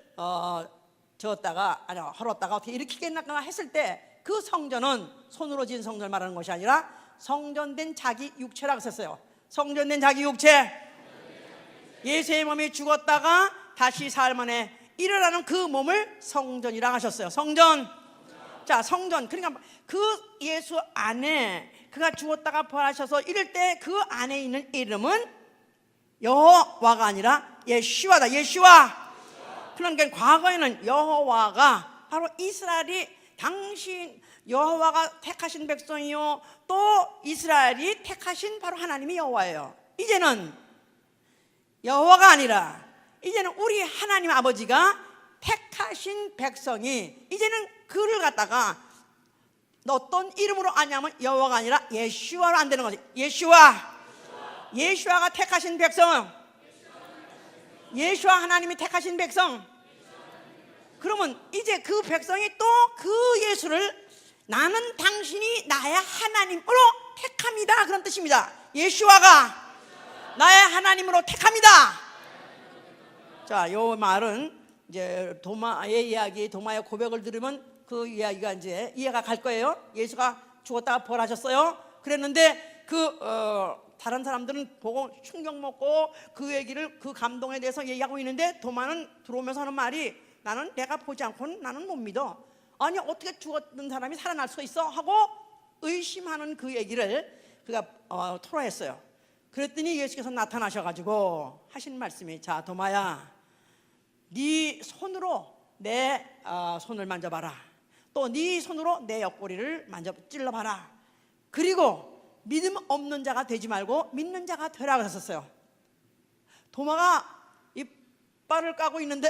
헐었다가 어떻게 일으키겠나 했을 때 그 성전은 손으로 지은 성전을 말하는 것이 아니라 성전된 자기 육체라고 썼어요. 성전된 자기 육체, 예수의 몸이 죽었다가 다시 사흘 만에 일어나는 그 몸을 성전이라 하셨어요. 성전. 자, 성전. 그러니까 그 예수 안에 그가 죽었다가 부활하셔서 이럴 때 그 안에 있는 이름은 여호와가 아니라 예슈아다. 예슈아. 그러니까 과거에는 여호와가 바로 이스라엘이 당신 여호와가 택하신 백성이요, 또 이스라엘이 택하신 바로 하나님이 여호와예요. 이제는 여호와가 아니라 이제는 우리 하나님 아버지가 택하신 백성이 이제는 그를 갖다가 어떤 이름으로 아냐면 여호와가 아니라 예슈아로 안 되는 거지. 예슈아가 택하신 백성, 예슈아 하나님이 택하신 백성. 그러면 이제 그 백성이 또 그 예수를 나는 당신이 나의 하나님으로 택합니다, 그런 뜻입니다. 예슈아가 나의 하나님으로 택합니다. 자, 이 말은 이제 도마의 이야기, 도마의 고백을 들으면 그 이야기가 이제 이해가 갈 거예요. 예수가 죽었다가 부활하셨어요. 그랬는데 다른 사람들은 보고 충격 먹고 그 얘기를, 그 감동에 대해서 얘기하고 있는데 도마는 들어오면서 하는 말이, 나는 내가 보지 않고는 나는 못 믿어. 아니 어떻게 죽었던 사람이 살아날 수 있어? 하고 의심하는 그 얘기를 그가 토로했어요. 그랬더니 예수께서 나타나셔가지고 하신 말씀이, 자 도마야, 네 손으로 내 손을 만져봐라. 또 네 손으로 내 옆구리를 찔러봐라. 그리고 믿음 없는 자가 되지 말고 믿는 자가 되라 그랬었어요. 도마가 이빨을 까고 있는데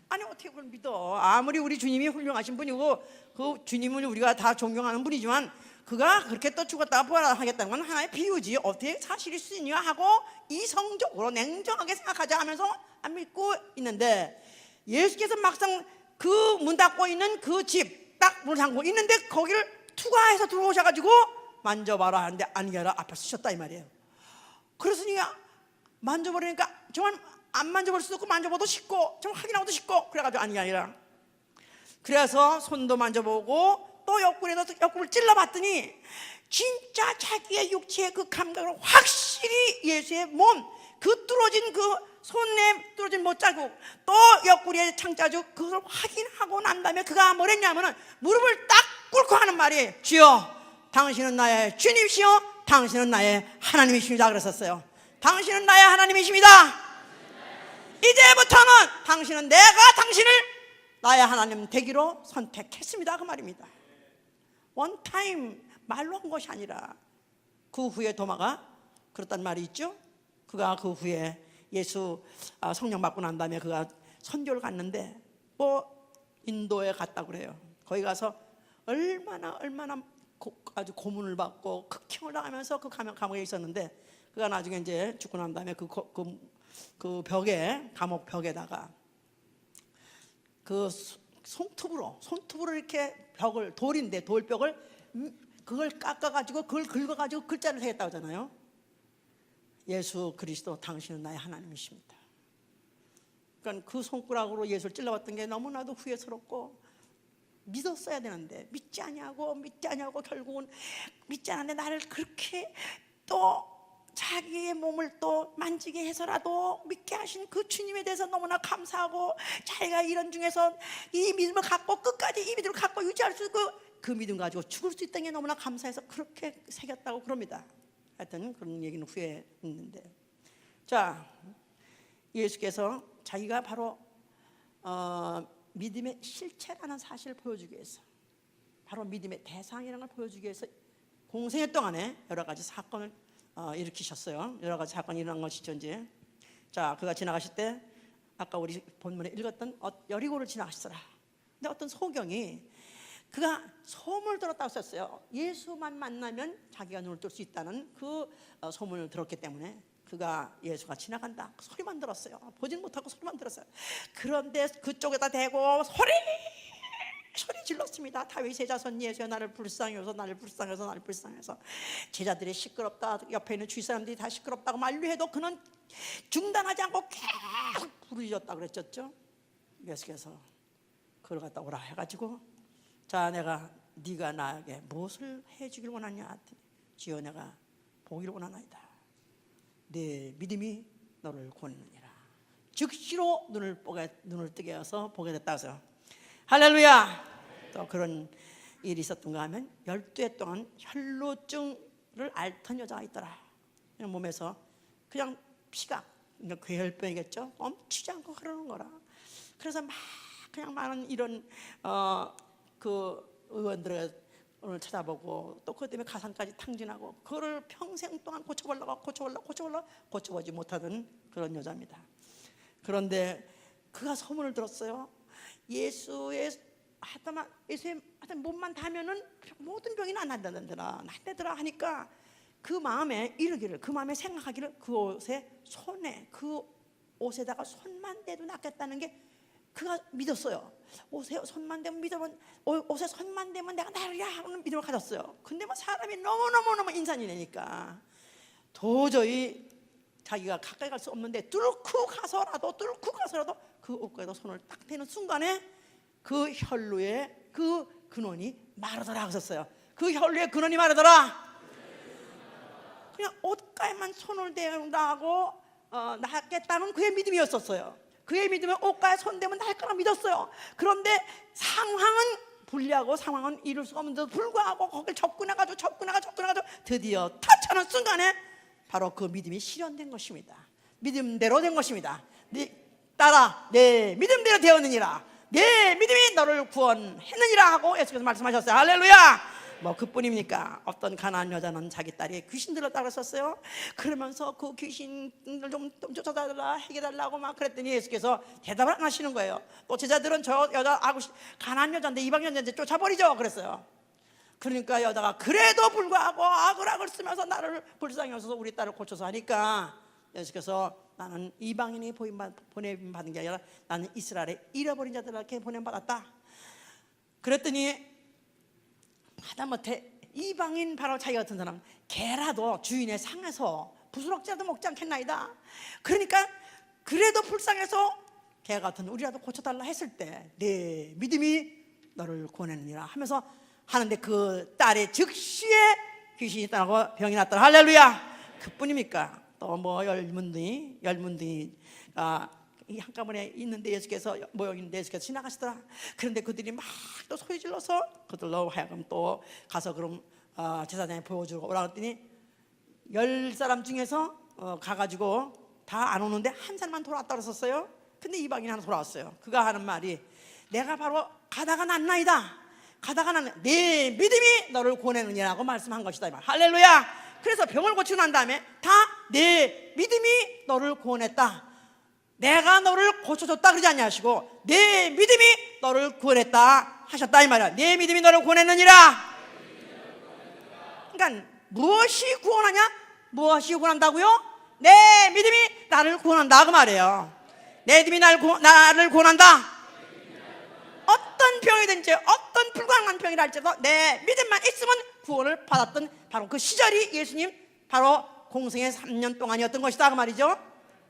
아니 어떻게 그걸 믿어? 아무리 우리 주님이 훌륭하신 분이고 그 주님은 우리가 다 존경하는 분이지만 그가 그렇게 또 죽었다가 부활하겠다는 건 하나의 비유지, 어떻게 사실일 수 있냐 하고 이성적으로 냉정하게 생각하자 하면서 안 믿고 있는데, 예수께서 막상 그 문 닫고 있는 그 집 딱 문을 잠그고 있는데 거기를 투과해서 들어오셔가지고 만져봐라 하는데 아니라 앞에 쓰셨다 이 말이에요. 그랬으니까 만져버리니까 정말 안 만져볼 수도 없고 만져봐도 쉽고 정말 확인하고도 쉽고, 그래가지고 아니라 그래서 손도 만져보고 또 옆구리를 찔러봤더니 진짜 자기의 육체의 그 감각으로 확실히 예수의 몸, 그 뚫어진 그 손에 뚫어진 못자국, 또 옆구리의 창자국, 그걸 확인하고 난 다음에 그가 뭘 했냐면은 무릎을 딱 꿇고 하는 말이, 주여 당신은 나의 주님이시여 당신은 나의 하나님이십니다 그랬었어요. 당신은 나의 하나님이십니다. 이제부터는 당신은 내가 당신을 나의 하나님 되기로 선택했습니다 그 말입니다. 원타임 말로 한 것이 아니라 그 후에 도마가 그랬단 말이 있죠. 그가 그 후에 예수 성령 받고 난 다음에 그가 선교를 갔는데 인도에 갔다고 그래요. 거기 가서 얼마나 아주 고문을 받고 극형을 당하면서 그 감옥에 있었는데, 그가 나중에 이제 죽고 난 다음에 그 벽에, 감옥 벽에다가 그 손톱으로 이렇게 돌벽을 그걸 깎아가지고 그걸 긁어가지고 글자를 새겼다고 하잖아요. 예수 그리스도 당신은 나의 하나님이십니다. 그러니까 그 손가락으로 예수를 찔러봤던 게 너무나도 후회스럽고, 믿었어야 되는데 믿지 아니하고 결국은 믿지 않았는데 나를 그렇게 또 자기의 몸을 또 만지게 해서라도 믿게 하신 그 주님에 대해서 너무나 감사하고, 자기가 이런 중에서 이 믿음을 갖고 끝까지 이 믿음을 갖고 유지할 수 있고 그 믿음 가지고 죽을 수 있다는 게 너무나 감사해서 그렇게 새겼다고 그럽니다. 하여튼 그런 얘기는 후에 있는데, 자 예수께서 자기가 바로 믿음의 실체라는 사실을 보여주기 위해서, 바로 믿음의 대상이라는 걸 보여주기 위해서 공생애 동안에 여러 가지 사건을 일으키셨어요. 여러 가지 사건이 일어난 것이죠. 이제 자 그가 지나가실 때 아까 우리 본문에 읽었던 여리고를 지나가시더라. 근데 어떤 소경이 그가 소문을 들었다고 썼어요. 예수만 만나면 자기가 눈을 뜰 수 있다는 그 소문을 들었기 때문에 예수가 지나간다 그 소리만 들었어요. 보진 못하고 소리만 들었어요. 그런데 그쪽에다 대고 소리 질렀습니다. 다윗의 자손 예수여 나를 불쌍해서 제자들이 시끄럽다, 옆에 있는 주위 사람들이 다 시끄럽다고 만류해도 그는 중단하지 않고 계속 부르짖었다고 그랬었죠. 예수께서 그걸 갖다 오라 해가지고, 자 네가 나에게 무엇을 해주길 원하냐, 주여 내가 보기를 원하나이다. 내 믿음이 너를 구원하느니라. 즉시로 눈을 뜨게 해서 보게 됐다고 해서 할렐루야. 또 그런 일이 있었던가 하면 12해 동안 혈루증을 앓던 여자가 있더라. 그냥 몸에서 그냥 피가, 그러니까 괴혈병이겠죠. 멈추지 않고 흐르는 거라. 그래서 막 그냥 많은 이런 그 의원들을 오늘 찾아보고 또 그것 때문에 가상까지 탕진하고 그거를 평생 동안 고쳐보려고 고쳐보지 못하던 그런 여자입니다. 그런데 그가 소문을 들었어요. 예수의 몸만 닿으면은 모든 병이 낫는다더라 하니까 그 마음에 이르기를, 그 마음에 생각하기를 그 옷에다가 손만 대도 낫겠다는 게 그가 믿었어요. 옷에 손만 대면 옷에 손만 대면 내가 나으리라 하는 믿음을 가졌어요. 근데 뭐 사람이 너무 인산이니까 도저히 자기가 가까이 갈 수 없는데 뚫고 가서라도 그 옷가에도 손을 딱 대는 순간에 그 혈루의 그 근원이 마르더라 하셨어요. 그 혈루의 근원이 마르더라. 그냥 옷가에만 손을 대고 낫겠다는 그의 믿음이었었어요. 그의 믿음은 옷가에 손대면 날 거라 믿었어요. 그런데 상황은 불리하고 상황은 이룰 수가 없는데도 불구하고 거길 접근해가지고 드디어 터치하는 순간에 바로 그 믿음이 실현된 것입니다. 믿음대로 된 것입니다. 따라 내 믿음대로 되었느니라. 내 믿음이 너를 구원했느니라 하고 예수께서 말씀하셨어요. 할렐루야. 뭐 그뿐입니까? 어떤 가나안 여자는 자기 딸이 귀신 들었다고 했었어요. 그러면서 그 귀신을 좀 쫓아달라 해결달라고 막 그랬더니 예수께서 대답을 안 하시는 거예요. 또 제자들은 저 여자 가나안 여자인데 이방 여자인데 쫓아버리죠 그랬어요. 그러니까 여자가 그래도 불구하고 악을 쓰면서 나를 불쌍히 여겨서 우리 딸을 고쳐서 하니까 예수께서 나는 이방인이 보내받은 게 아니라 나는 이스라엘의 잃어버린 자들에게 보내받았다. 그랬더니 하다못해 이방인 바로 자기 같은 사람 개라도 주인의 상에서 부스럭지라도 먹지 않겠나이다. 그러니까 그래도 불쌍해서 개 같은 우리라도 고쳐달라 했을 때 내 믿음이 너를 구원했느니라 하면서 하는데 그 딸의 즉시에 귀신이 떠나고 병이 났더라. 할렐루야. 그뿐입니까? 또 뭐 열문둥이가 이 한가문에 있는데 예수께서 모여 있는데 예수께서 지나가시더라. 그런데 그들이 막 또 소리 질러서 그들로 하여금 또 가서 그럼 제사장에 보여주고 오라 그랬더니 10사람 중에서 가가지고 다 안 오는데 한 사람만 돌아왔다 그랬었어요. 근데 이방인 하나 돌아왔어요. 그가 하는 말이 내가 바로 가다가 났나이다. 내 믿음이 너를 구원했느냐고 말씀한 것이다. 할렐루야. 그래서 병을 고치고 난 다음에 다 내 믿음이 너를 구원했다. 내가 너를 고쳐줬다 그러지 않냐시고 내 믿음이 너를 구원했다 하셨다 이 말이야. 내 믿음이 너를 구원했느니라. 그러니까 무엇이 구원하냐? 무엇이 구원한다고요? 내 믿음이 나를 구원한다 그 말이에요. 내 믿음이 나를 구원한다. 어떤 병이든지 어떤 불가능한 병이라 할지라도 내 믿음만 있으면 구원을 받았던 바로 그 시절이 예수님 바로 공생의 3년 동안이었던 것이다 그 말이죠.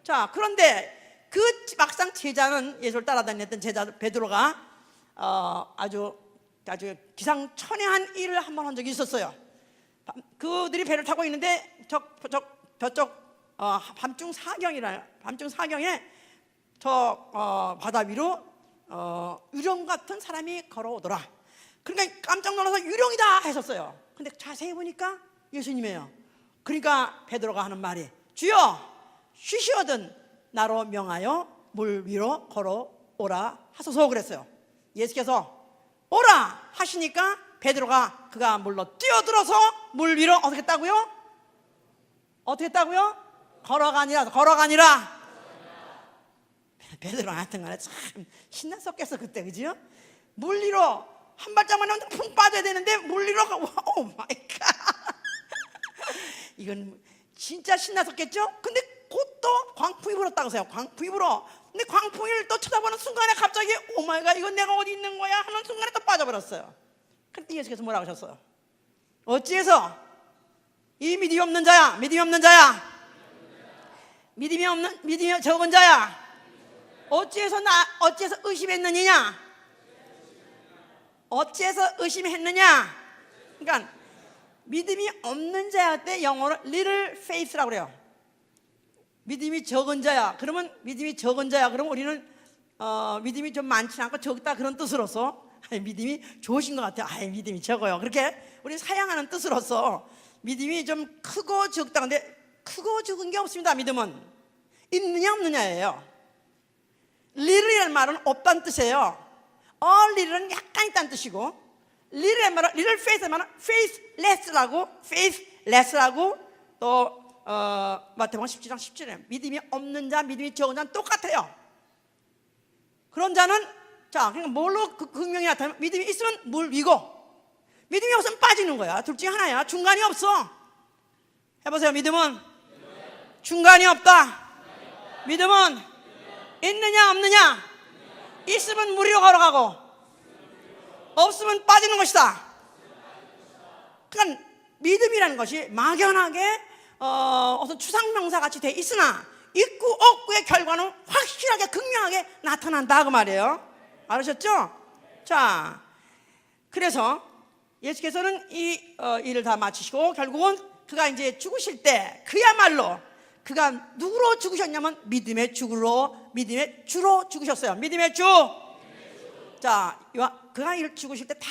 자, 그런데 그 막상 제자는 예수를 따라다녔던 제자 베드로가 아주 기상천외한 일을 한 번 한 적이 있었어요. 그들이 배를 타고 있는데 저쪽 밤중 사경에 저 바다 위로 유령 같은 사람이 걸어오더라. 그러니까 깜짝 놀라서 유령이다 하셨어요. 근데 자세히 보니까 예수님이에요. 그러니까 베드로가 하는 말이 주여 쉬시거든 나로 명하여 물 위로 걸어오라 하소서 그랬어요. 예수께서 오라 하시니까 베드로가 그가 물로 뛰어들어서 물 위로 어떻게 했다고요? 걸어가니라. 베드로 하여튼 간에 참 신났었겠어 그때 그죠? 물 위로 한 발짝만 하면 푹 빠져야 되는데 물 위로 오 마이 갓 이건 진짜 신났었겠죠? 근데 곧 또 광풍이 불었다고 해요. 광풍이 불어. 근데 광풍이를 또 쳐다보는 순간에 갑자기 오 마이 갓 이건 내가 어디 있는 거야 하는 순간에 또 빠져버렸어요. 그때 예수께서 뭐라고 하셨어요? 어찌해서 이 믿음이 없는 자야 믿음이 적은 자야 어찌해서 의심했느냐? 어찌해서 의심했느냐? 그러니까 믿음이 없는 자한테 영어로 little faith라고 그래요. 믿음이 적은 자야. 그러면 믿음이 적은 자야. 그럼 우리는 믿음이 좀 많지 않고 적다 그런 뜻으로서 믿음이 좋으신 것 같아요. 믿음이 적어요. 그렇게 우리 사양하는 뜻으로서 믿음이 좀 크고 적다. 근데 크고 적은 게 없습니다. 믿음은 있느냐 없느냐예요. little이라는 말은 없다는 뜻이에요. little은 약간 있다는 뜻이고, little이라는 말은 little faith라는 말은 faithless라고 또 마태복음 17장 17절 믿음이 없는 자, 믿음이 적은 자는 똑같아요. 그런 자는 그러니까 뭘로 극명히 나타나면 믿음이 있으면 물 위고 믿음이 없으면 빠지는 거야. 둘 중에 하나야. 중간이 없어. 해보세요. 믿음은 중간이 없다. 믿음은 있느냐 없느냐. 있으면 물 위로 걸어가고 없으면 빠지는 것이다. 그러니까 믿음이라는 것이 막연하게 어떤 추상명사 같이 돼 있으나 있고 없고의 결과는 확실하게 극명하게 나타난다 그 말이에요. 알으셨죠? 자, 그래서 예수께서는 이 일을 다 마치시고 결국은 그가 이제 죽으실 때 그야말로 그가 누구로 죽으셨냐면 믿음의 주로 죽으셨어요. 믿음의 주. 자, 그가 죽으실 때 다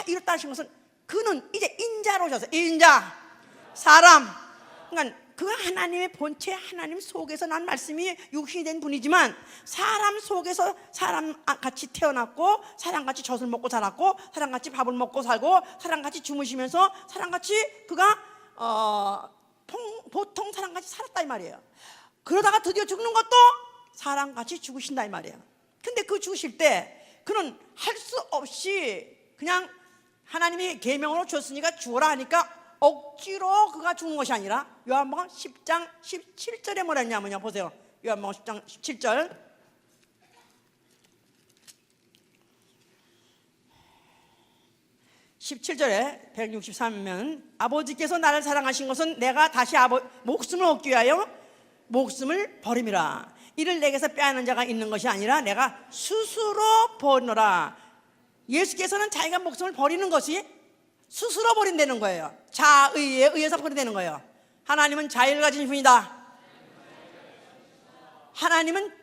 이뤘다 하신 것은 그는 이제 인자로 오셨어요. 인자, 사람. 그러니까 그가 하나님의 본체, 하나님 속에서 난 말씀이 육신이 된 분이지만 사람 속에서 사람같이 태어났고 사람같이 젖을 먹고 자랐고 사람같이 밥을 먹고 살고 사람같이 주무시면서 사람같이 그가 보통 사람같이 살았다 이 말이에요. 그러다가 드디어 죽는 것도 사람같이 죽으신다 이 말이에요. 근데 그 죽으실 때 그는 할 수 없이 그냥 하나님이 계명으로 줬으니까 죽어라 하니까 억지로 그가 죽은 것이 아니라 요한복음 10장 17절에 뭐라 했냐면요. 보세요. 요한복음 10장 17절 17절에 163면 아버지께서 나를 사랑하신 것은 내가 다시 목숨을 얻기 위하여 목숨을 버림이라. 이를 내게서 빼앗는 자가 있는 것이 아니라 내가 스스로 버리노라. 예수께서는 자기가 목숨을 버리는 것이 스스로 버린다는 거예요. 자의에 의해서 버린다는 거예요. 하나님은 자의를 가진 분이다. 하나님은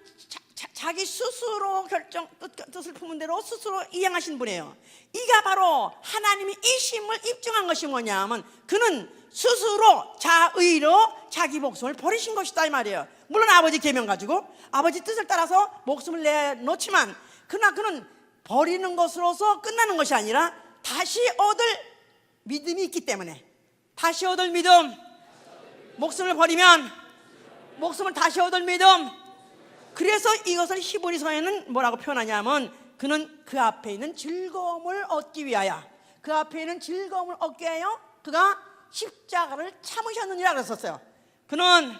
자기 스스로 뜻을 품은 대로 스스로 이행하신 분이에요. 이가 바로 하나님이 이심을 입증한 것이 뭐냐면 그는 스스로 자의로 자기 목숨을 버리신 것이다 이 말이에요. 물론 아버지 계명 가지고 아버지 뜻을 따라서 목숨을 내놓지만 그러나 그는 버리는 것으로서 끝나는 것이 아니라 다시 얻을 믿음이 있기 때문에 다시 얻을 믿음, 목숨을 버리면 목숨을 다시 얻을 믿음. 그래서 이것을 히브리서에는 뭐라고 표현하냐면 그는 그 앞에 있는 즐거움을 얻기 위하여 그 앞에 있는 즐거움을 얻기 위하여 그가 십자가를 참으셨느니라 그랬었어요. 그는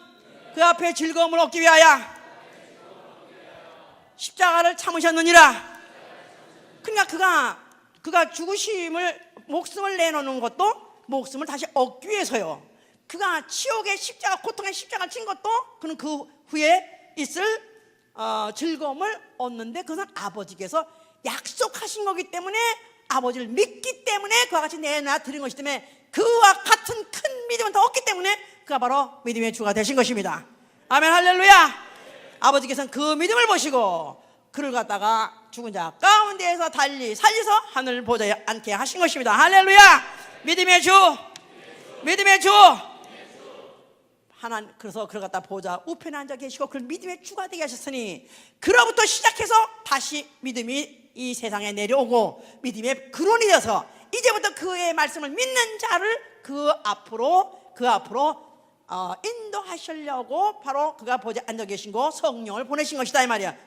그 앞에 즐거움을 얻기 위하여 십자가를 참으셨느니라. 그러니까 그가 죽으심을 목숨을 내놓는 것도 목숨을 다시 얻기 위해서요. 그가 지옥의 십자가 고통의 십자가를 친 것도 그는 그 후에 있을 즐거움을 얻는데 그것은 아버지께서 약속하신 거기 때문에 아버지를 믿기 때문에 그와 같이 내놔 드린 것이기 때문에 그와 같은 큰 믿음을 더 얻기 때문에 그가 바로 믿음의 주가 되신 것입니다. 아멘 할렐루야. 아버지께서는 그 믿음을 보시고 그를 갖다가 죽은 자 가운데에서 달리 살려서 하늘 보좌에 앉게 하신 것입니다. 할렐루야. 믿음의 주, 믿음의 주. 하나님 그래서 그를 갖다 보좌 우편에 앉아 계시고 그를 믿음의 주가 되게 하셨으니 그로부터 시작해서 다시 믿음이 이 세상에 내려오고 믿음의 근원이 되어서 이제부터 그의 말씀을 믿는 자를 그 앞으로 인도하시려고 바로 그가 보좌에 앉아 계신 거 성령을 보내신 것이다 이 말이야.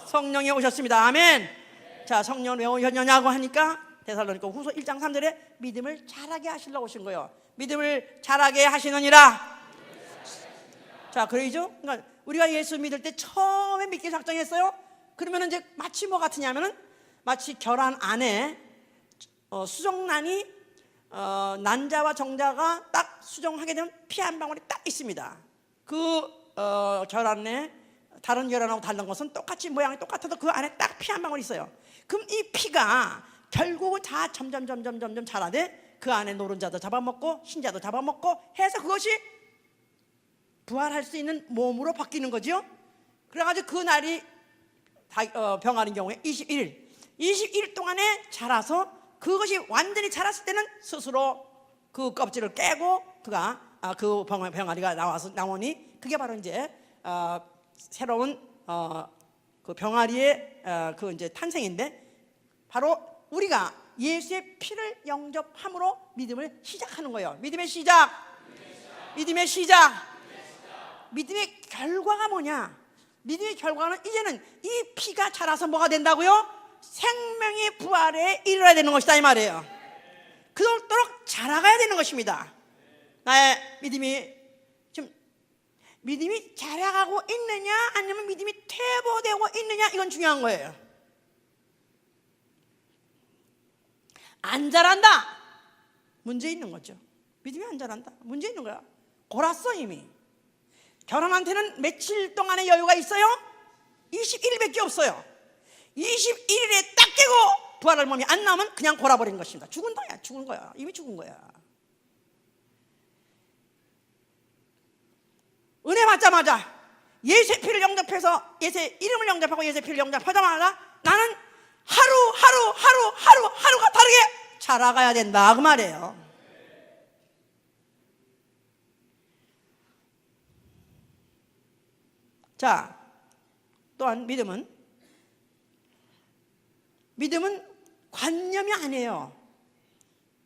성령이 오셨습니다. 아멘. 자, 성령 왜 오셨냐고 하니까 데살로니가 후서 1장 3절에 믿음을 자라게 하시려고 오신 거예요. 믿음을 자라게 하시느니라. 자, 그러죠? 그러니까 우리가 예수 믿을 때 처음에 믿기 작정했어요. 그러면 이제 마치 뭐 같으냐면은 마치 결혼 안에 수정란이 난자와 정자가 딱 수정하게 되면 피 한 방울이 딱 있습니다. 그 결혼에 다른 결혼하고 다른 것은 똑같이 모양이 똑같아도 그 안에 딱 피 한 방울이 있어요. 그럼 이 피가 결국은 다 점점 자라되 그 안에 노른자도 잡아먹고 흰자도 잡아먹고 해서 그것이 부활할 수 있는 몸으로 바뀌는 거죠. 그래가지고 그 날이 병아리인 경우에 21일 동안에 자라서 그것이 완전히 자랐을 때는 스스로 그 껍질을 깨고 그가 그 병아리가 나오니 그게 바로 이제 새로운 그 병아리의 그 이제 탄생인데, 바로 우리가 예수의 피를 영접함으로 믿음을 시작하는 거예요. 믿음의 시작. 믿음의 결과가 뭐냐? 믿음의 결과는 이제는 이 피가 자라서 뭐가 된다고요? 생명의 부활에 이르러야 되는 것이다 이 말이에요. 그토록 자라가야 되는 것입니다. 나의 믿음이 자라가고 있느냐 아니면 믿음이 퇴보되고 있느냐, 이건 중요한 거예요. 안 자란다, 문제 있는 거죠. 믿음이 안 자란다, 문제 있는 거야. 골았어 이미. 결혼한테는 며칠 동안의 여유가 있어요? 21일밖에 없어요. 21일에 딱 깨고 부활할 몸이 안 나오면 그냥 골아버린 것입니다. 죽은 거야. 이미 죽은 거야. 은혜 받자마자 예수의 피를 영접해서, 예수의 이름을 영접하고 예수의 피를 영접하자마자 나는 하루가 다르게 자라가야 된다 그 말이에요. 자, 또한 믿음은 관념이 아니에요.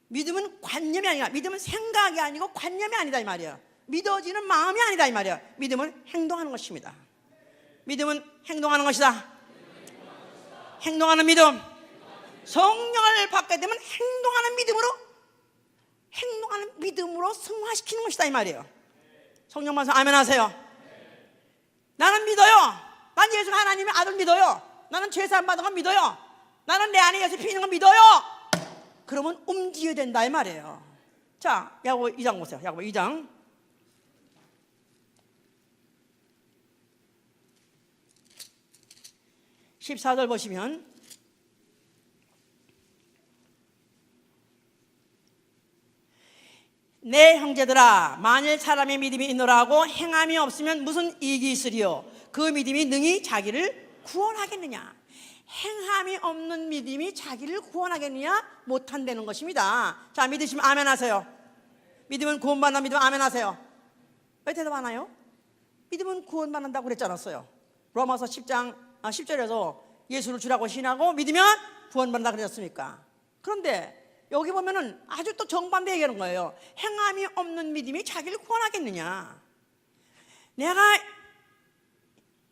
믿음은 관념이 아니라, 믿음은 생각이 아니고 관념이 아니다 이 말이에요. 믿어지는 마음이 아니다 이 말이에요. 믿음은 행동하는 것입니다. 믿음은 행동하는 것이다. 행동하는 믿음. 성령을 받게 되면 행동하는 믿음으로 승화시키는 것이다 이 말이에요. 성령 받아서 아멘 하세요. 나는 믿어요. 난 예수 하나님의 아들 믿어요. 나는 죄사함 받은 건 믿어요. 나는 내 안에 예수 피 있는 건 믿어요. 그러면 움직여야 된다 이 말이에요. 자, 야고보 2장 보세요. 야고보 2장 14절 보시면, 내 형제들아, 만일 사람의 믿음이 있노라 하고 행함이 없으면 무슨 이익이 있으리요? 그 믿음이 능히 자기를 구원하겠느냐? 행함이 없는 믿음이 자기를 구원하겠느냐? 못한다는 것입니다. 자, 믿으시면 아멘 하세요. 믿음은 구원받는다. 믿으면 아멘 하세요. 왜 대답 안 해요? 믿음은 구원받는다고 그랬지 않았어요? 로마서 10절에서 예수를 주라고 신하고 믿으면 구원받는다 그랬습니까? 그런데 여기 보면은 아주 또 정반대 얘기하는 거예요. 행함이 없는 믿음이 자기를 구원하겠느냐? 내가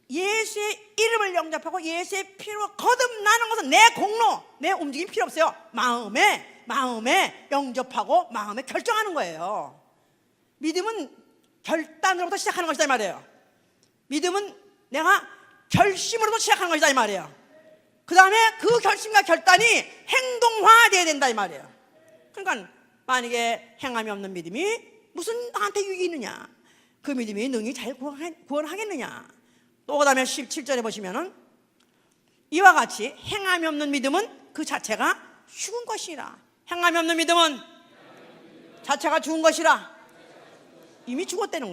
예수의 이름을 영접하고 예수의 피로 거듭나는 것은 내 공로, 내 움직임 필요 없어요. 마음에 영접하고 마음에 결정하는 거예요. 믿음은 결단으로부터 시작하는 것이다 이 말이에요. 믿음은 내가 결심으로부터 시작하는 것이다 이 말이에요. 그 다음에 그 결심과 결단이 행동화되어야 된다 이 말이에요. 그러니까 만약에 행함이 없는 믿음이 무슨 나한테 유익이 있느냐? 그 믿음이 능히 잘 구원하겠느냐? 또 그 다음에 17절에 보시면은, 이와 같이 행함이 없는 믿음은 그 자체가 죽은 것이라. 행함이 없는 믿음은 자체가 죽은 것이라. 이미 죽었다는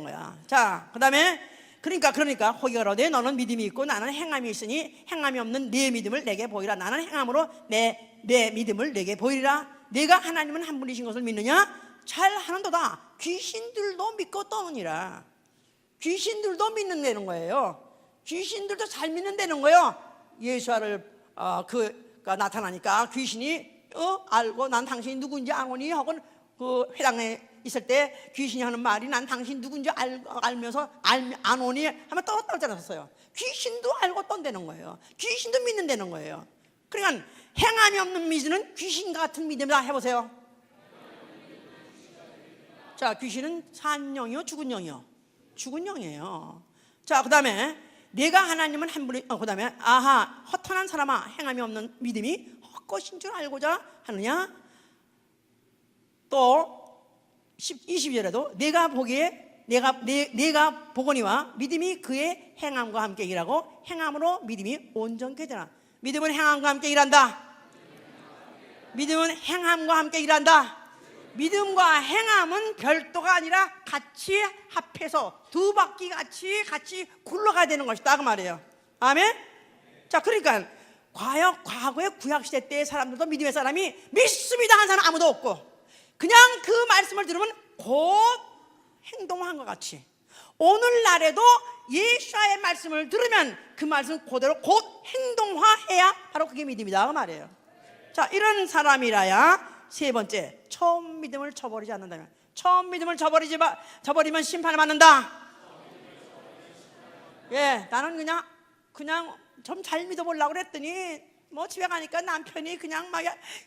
거야. 자, 그 다음에 그러니까 호기가 이르되 너는 믿음이 있고 나는 행함이 있으니 행함이 없는 네 믿음을 내게 보이라. 나는 행함으로 내 믿음을 내게 보이리라. 내가 하나님은 한 분이신 것을 믿느냐? 잘하는도다. 귀신들도 믿고 떠느니라. 귀신들도 믿는다는 거예요. 귀신들도 잘 믿는다는 거예요. 예수를 그가 나타나니까 귀신이 알고 난 당신이 누군지 아노니 하고 그 회당에 있을 때 귀신이 하는 말이 난 당신 누군지 알면서 아노니 하면 떨어졌어요. 귀신도 알고 떤다는 거예요. 귀신도 믿는다는 거예요. 그러니까 행함이 없는 믿음은 귀신 같은 믿음이다 해보세요. 자, 귀신은 산 영이요 죽은 영이요? 죽은 영이에요. 자, 그 다음에 내가 하나님은 한 분이 그 다음에 허탄한 사람아, 행함이 없는 믿음이 헛것인 줄 알고자 하느냐? 또 22절에도 내가 보거니와 믿음이 그의 행함과 함께 일하고 행함으로 믿음이 온전케 되나. 믿음은 행함과 함께 일한다. 믿음은 행함과 함께 일한다. 믿음과 행함은 별도가 아니라 같이 합해서 두 바퀴 같이 굴러가야 되는 것이다 그 말이에요. 아멘. 자, 그러니까 과거의 구약시대 때의 사람들도 믿음의 사람이 믿습니다 한 사람 아무도 없고, 그냥 그 말씀을 들으면 곧 행동한 것 같이, 오늘날에도 예수와의 말씀을 들으면 그 말씀 그대로 곧 행동화해야 바로 그게 믿음이다 그 말이에요. 자, 이런 사람이라야 세 번째, 처음 믿음을 저버리지 않는다면. 처음 믿음을 저버리면 심판을 받는다. 예, 나는 그냥 좀 잘 믿어보려고 그랬더니 뭐 집에 가니까 남편이 그냥 막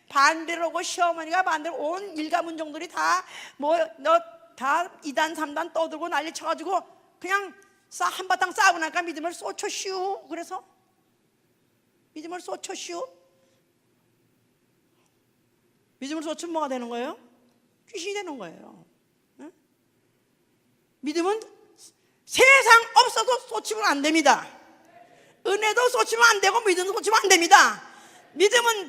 반대로 오고 시어머니가 반대로 온 일가문종들이 다 뭐 너 다 2단 3단 떠들고 난리 쳐가지고 그냥 한바탕 싸우고 나니까 믿음을 쏟쳤슈. 그래서 믿음을 쏟쳤슈. 믿음을 쏟치면 뭐가 되는 거예요? 귀신이 되는 거예요. 응? 믿음은 세상 없어도 쏟치면 안 됩니다. 은혜도 쏟치면 안 되고 믿음도 쏟치면 안 됩니다. 믿음은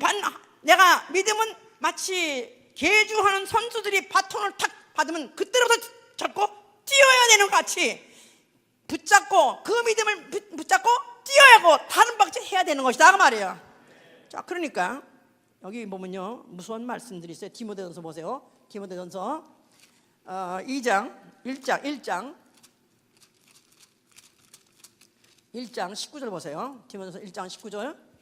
마치 계주하는 선수들이 바톤을 탁 받으면 그때로부터 잡고 뛰어야 되는 것 같이 붙잡고, 그 믿음을 붙잡고 뛰어야 하고 다른 방식 해야 되는 것이다 그 말이에요. 자, 그러니까 여기 보면요 무서운 말씀들이 있어요. 디모데전서 보세요. 디모데전서 1장 19절 보세요. 디모데전서 1장 19절.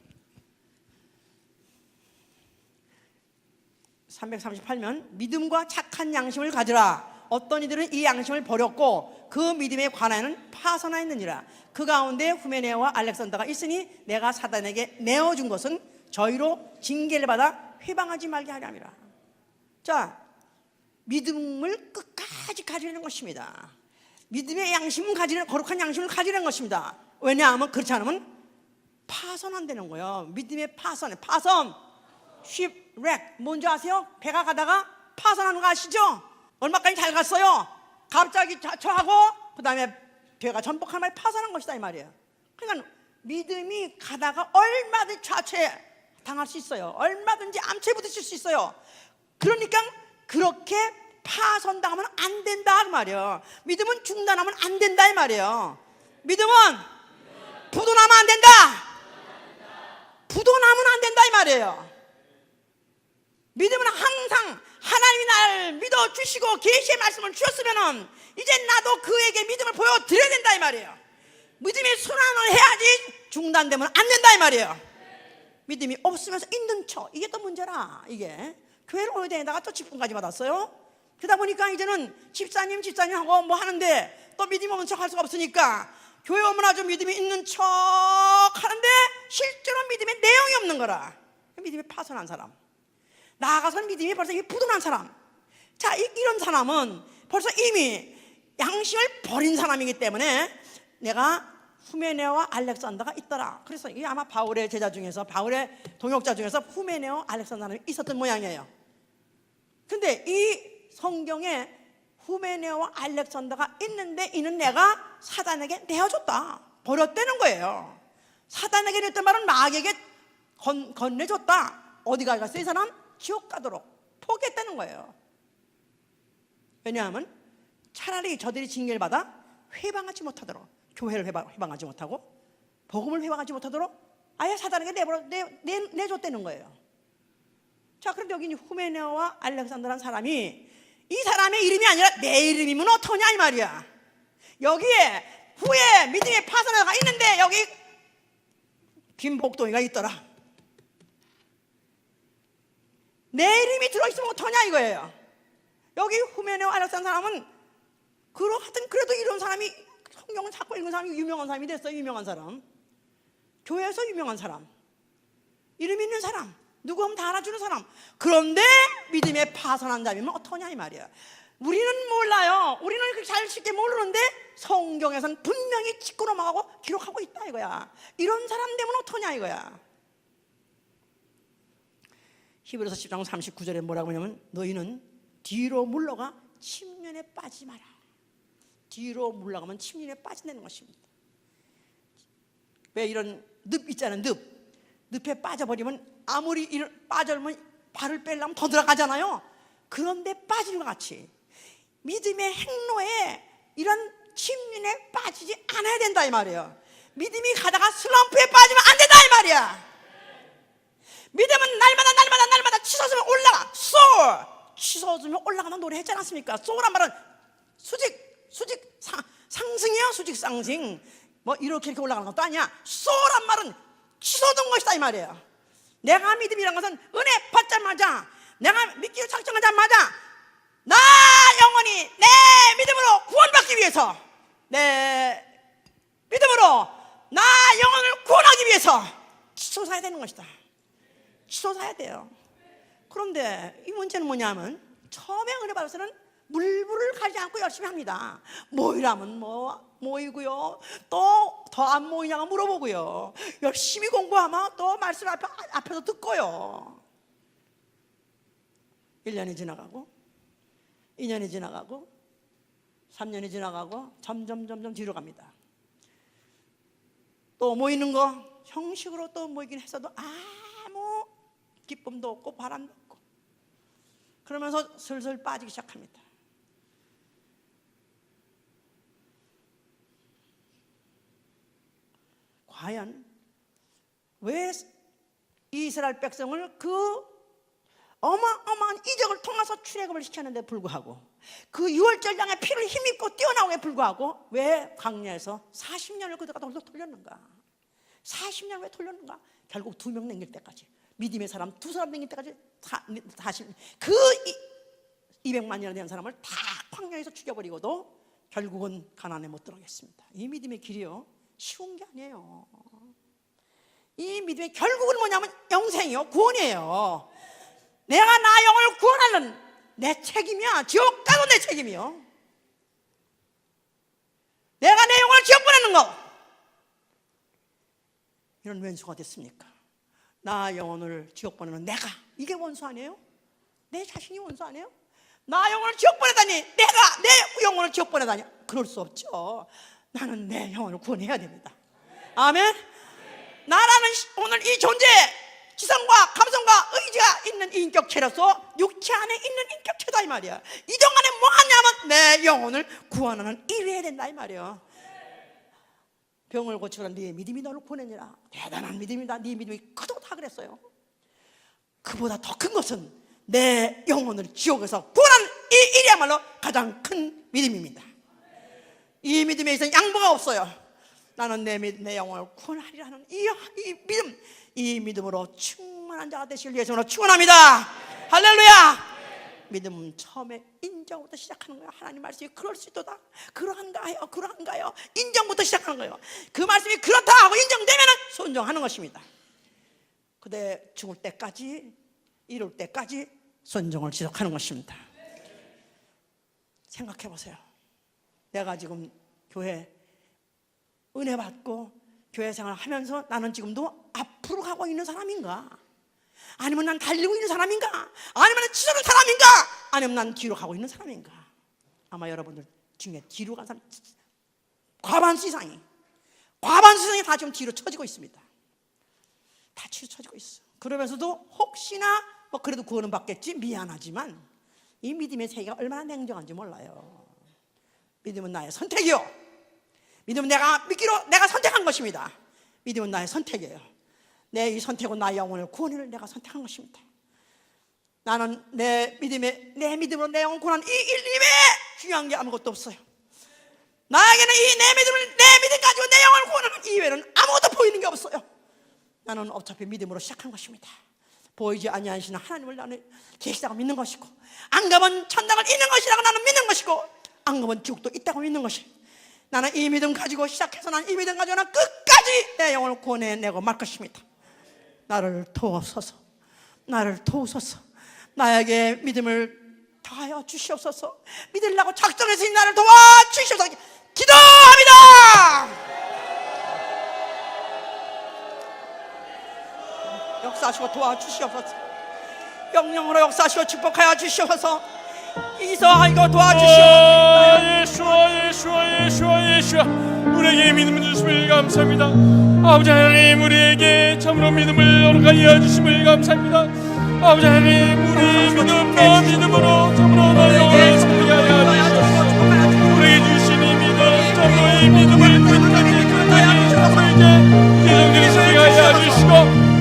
338면 믿음과 착한 양심을 가지라. 어떤 이들은 이 양심을 버렸고 그 믿음에 관하여는 파선하였느니라. 그 가운데 후메네와 알렉산더가 있으니 내가 사단에게 내어준 것은 저희로 징계를 받아 회방하지 말게 하려 함이라. 자, 믿음을 끝까지 가지려는 것입니다. 믿음의 양심을 가지는, 거룩한 양심을 가지려는 것입니다. 왜냐하면 그렇지 않으면 파선 안 되는 거예요. 믿음의 파선, shipwreck 뭔지 아세요? 배가 가다가 파선하는 거 아시죠? 얼마까지 잘 갔어요. 갑자기 좌초하고 그 다음에 배가 전복할 말 파선한 것이다 이 말이에요. 그러니까 믿음이 가다가 얼마든지 좌초에 당할 수 있어요. 얼마든지 암초에 부딪힐 수 있어요. 그러니까 그렇게 파선당하면 안 된다 그 말이에요. 믿음은 중단하면 안 된다 이 말이에요. 믿음은 부도나면 안 된다. 부도나면 안 된다 이 말이에요. 믿음은 항상 하나님이 나를 믿어주시고 계시의 말씀을 주셨으면 이제 나도 그에게 믿음을 보여드려야 된다 이 말이에요. 믿음의 순환을 해야지 중단되면 안 된다 이 말이에요. 믿음이 없으면서 있는 척, 이게 또 문제라. 이게 교회를 오게 되다가 또 직분까지 받았어요. 그러다 보니까 이제는 집사님 하고 뭐 하는데 또 믿음이 없는 척 할 수가 없으니까 교회 오면 아주 믿음이 있는 척 하는데 실제로 믿음의 내용이 없는 거라. 믿음이 파손한 사람, 나아가서 믿음이 벌써 부도난 사람. 자, 이런 사람은 벌써 이미 양심을 버린 사람이기 때문에 내가 후메네와 알렉산더가 있더라. 그래서 이게 아마 바울의 제자 중에서, 바울의 동역자 중에서 후메네와 알렉산더는 있었던 모양이에요. 근데 이 성경에 후메네와 알렉산더가 있는데 이는 내가 사단에게 내어줬다, 버렸다는 거예요. 사단에게 냈던 말은 마귀에게 건네줬다. 어디 가겠어 이 사람? 지옥 가도록 포기했다는 거예요. 왜냐하면 차라리 저들이 징계를 받아 회방하지 못하도록, 교회를 회방하지 못하고 복음을 회방하지 못하도록 아예 사단에게 내줬다는 거예요. 자, 그런데 여기 후메네와 알렉산더라는 사람이, 이 사람의 이름이 아니라 내 이름이면 어떠냐 이 말이야. 여기에 후에 믿음의 파선화가 있는데 여기 김복동이가 있더라. 내 이름이 들어있으면 어떠냐 이거예요. 여기 후메네와 알렉산더 사람은 그래도 이런 사람이, 성경을 자꾸 읽은 사람이 유명한 사람이 됐어요. 유명한 사람, 교회에서 유명한 사람, 이름 있는 사람, 누구 하면 다 알아주는 사람. 그런데 믿음에 파선한 자면 어떠냐 이 말이야. 우리는 몰라요. 우리는 그렇게 잘 쉽게 모르는데 성경에서는 분명히 짚고 넘어가고 기록하고 있다 이거야. 이런 사람 되면 어떠냐 이거야. 히브리서 10장 39절에 뭐라고 하냐면 너희는 뒤로 물러가 침륜에 빠지지 마라. 뒤로 물러가면 침륜에 빠진다는 것입니다. 왜 이런 늪 있잖아요. 늪에 빠져버리면 아무리 빠져면 발을 빼려면 더 들어가잖아요. 그런데 빠진 것 같이 믿음의 행로에 이런 침륜에 빠지지 않아야 된다 이 말이에요. 믿음이 가다가 슬럼프에 빠지면 안 된다 이 말이야. 믿음은 날마다 치솟으면 올라가. soar, 치솟으면 올라가는 노래 했지 않았습니까? soar란 말은 수직 상승이야. 수직 상승 뭐 이렇게 올라가는 것도 아니야. soar란 말은 치솟은 것이다 이 말이에요. 내가 믿음이라는 것은 은혜 받자마자, 내가 믿기로 작정하자마자 나 영원히 내 믿음으로 구원받기 위해서, 내 믿음으로 나 영혼을 구원하기 위해서 치솟아야 되는 것이다. 치솟아야 돼요. 그런데 이 문제는 뭐냐면, 처음에 은혜 받아서는 물불을 가리지 않고 열심히 합니다. 모이라면 모이고요, 또 더 안 모이냐고 물어보고요, 열심히 공부하면 또 말씀 앞에서 듣고요. 1년이 지나가고 2년이 지나가고 3년이 지나가고 점점 뒤로 갑니다. 또 모이는 거 형식으로 또 모이긴 했어도 아무 기쁨도 없고 바람도 없고, 그러면서 슬슬 빠지기 시작합니다. 과연 왜 이스라엘 백성을 그 어마어마한 이적을 통해서 출애굽을 시켰는데 불구하고, 그 유월절장에 피를 힘입고 뛰어나오게 불구하고 왜 광야에서 40년을 그들가 돌렸는가? 40년 왜 돌렸는가? 결국 2명 남길 때까지, 믿음의 사람 2사람 남길 때까지 그 200만이나 되는 사람을 다 광야에서 죽여버리고도 결국은 가나안에 못 들어가겠습니다. 이 믿음의 길이요, 쉬운 게 아니에요. 이 믿음의 결국은 뭐냐면 영생이요, 구원이에요. 내가 나 영혼을 구원하는 내 책임이야. 지옥 가도 내 책임이요. 내가 내 영혼을 지옥 보내는 거, 이런 원수가 됐습니까? 나 영혼을 지옥 보내는 내가, 이게 원수 아니에요? 내 자신이 원수 아니에요? 나 영혼을 지옥 보내다니, 내가 내 영혼을 지옥 보내다니, 그럴 수 없죠. 나는 내 영혼을 구원해야 됩니다. 아멘. 나라는 오늘 이 존재, 지성과 감성과 의지가 있는 인격체로서 육체 안에 있는 인격체다 이 말이야. 이동안에 뭐 하냐면 내 영혼을 구원하는 일을 해야 된다 이 말이야. 병을 고치라 네 믿음이 너를 구원했느라. 대단한 믿음이다. 네 믿음이 크도다 그랬어요. 그보다 더 큰 것은 내 영혼을 지옥에서 구원하는 이 일이야말로 가장 큰 믿음입니다. 이 믿음에 있어서 양보가 없어요. 나는 내 영혼을 구원하리라 하는 이 믿음, 이 믿음으로 충만한 자가 되시길 예수님으로 축원합니다. 할렐루야. 믿음은 처음에 인정부터 시작하는 거예요. 하나님 말씀이 그럴 수 있도다, 그러한가요? 인정부터 시작하는 거예요. 그 말씀이 그렇다 하고 인정되면 순종하는 것입니다. 그대 죽을 때까지, 이룰 때까지 순종을 지속하는 것입니다. 생각해 보세요. 내가 지금 교회 은혜 받고 교회 생활 하면서 나는 지금도 앞으로 가고 있는 사람인가? 아니면 난 달리고 있는 사람인가? 아니면 난 치솟는 사람인가? 아니면 난 뒤로 가고 있는 사람인가? 아마 여러분들 중에 뒤로 간 사람 과반수 이상이 다 지금 뒤로 처지고 있습니다. 다 뒤로 처지고 있어. 그러면서도 혹시나 그래도 구원은 받겠지, 미안하지만 이 믿음의 세계가 얼마나 냉정한지 몰라요. 믿음은 나의 선택이요, 믿음은 내가 믿기로 내가 선택한 것입니다. 믿음은 나의 선택이에요. 내 이 선택은 나의 영혼을 구원을 내가 선택한 것입니다. 나는 내 믿음으로 내 영혼 구원하는 이 일 이외에 중요한 게 아무것도 없어요. 나에게는 내 믿음 가지고 내 영혼을 구원하는 이외에는 아무것도 보이는 게 없어요. 나는 어차피 믿음으로 시작한 것입니다. 보이지 아니하시는 하나님을 나는 계시다고 믿는 것이고, 안 가면 천당을 있는 것이라고 나는 믿는 것이고, 안 가면 지옥도 있다고 믿는 것이, 나는 이 믿음 가지고 시작해서 나는 이 믿음 가지고 나는 끝까지 내 영혼을 구원해내고 말 것입니다. 나를 도우소서, 나를 도우소서. 나에게 믿음을 더하여 주시옵소서. 믿으려고 작정해서 나를 도와주시옵소서. 기도합니다. 역사하시고 도와주시옵소서. 영영으로 역사하시고 축복하여 주시옵소서. 이서하고 도와주시옵소서. 예수와 우리에게 믿음을 주심을 감사합니다. 아버지 하나님, 우리에게 참으로 믿음을 허락하여 주심을 감사합니다. 아버지 하나님 우리 믿음으로 참으로 나 영원히 살게 하여 주시옵소서. 우리에게 주신 이 믿음 참으로 이 믿음을 끝까지 우리에게 예정되게 살게 하여 주시고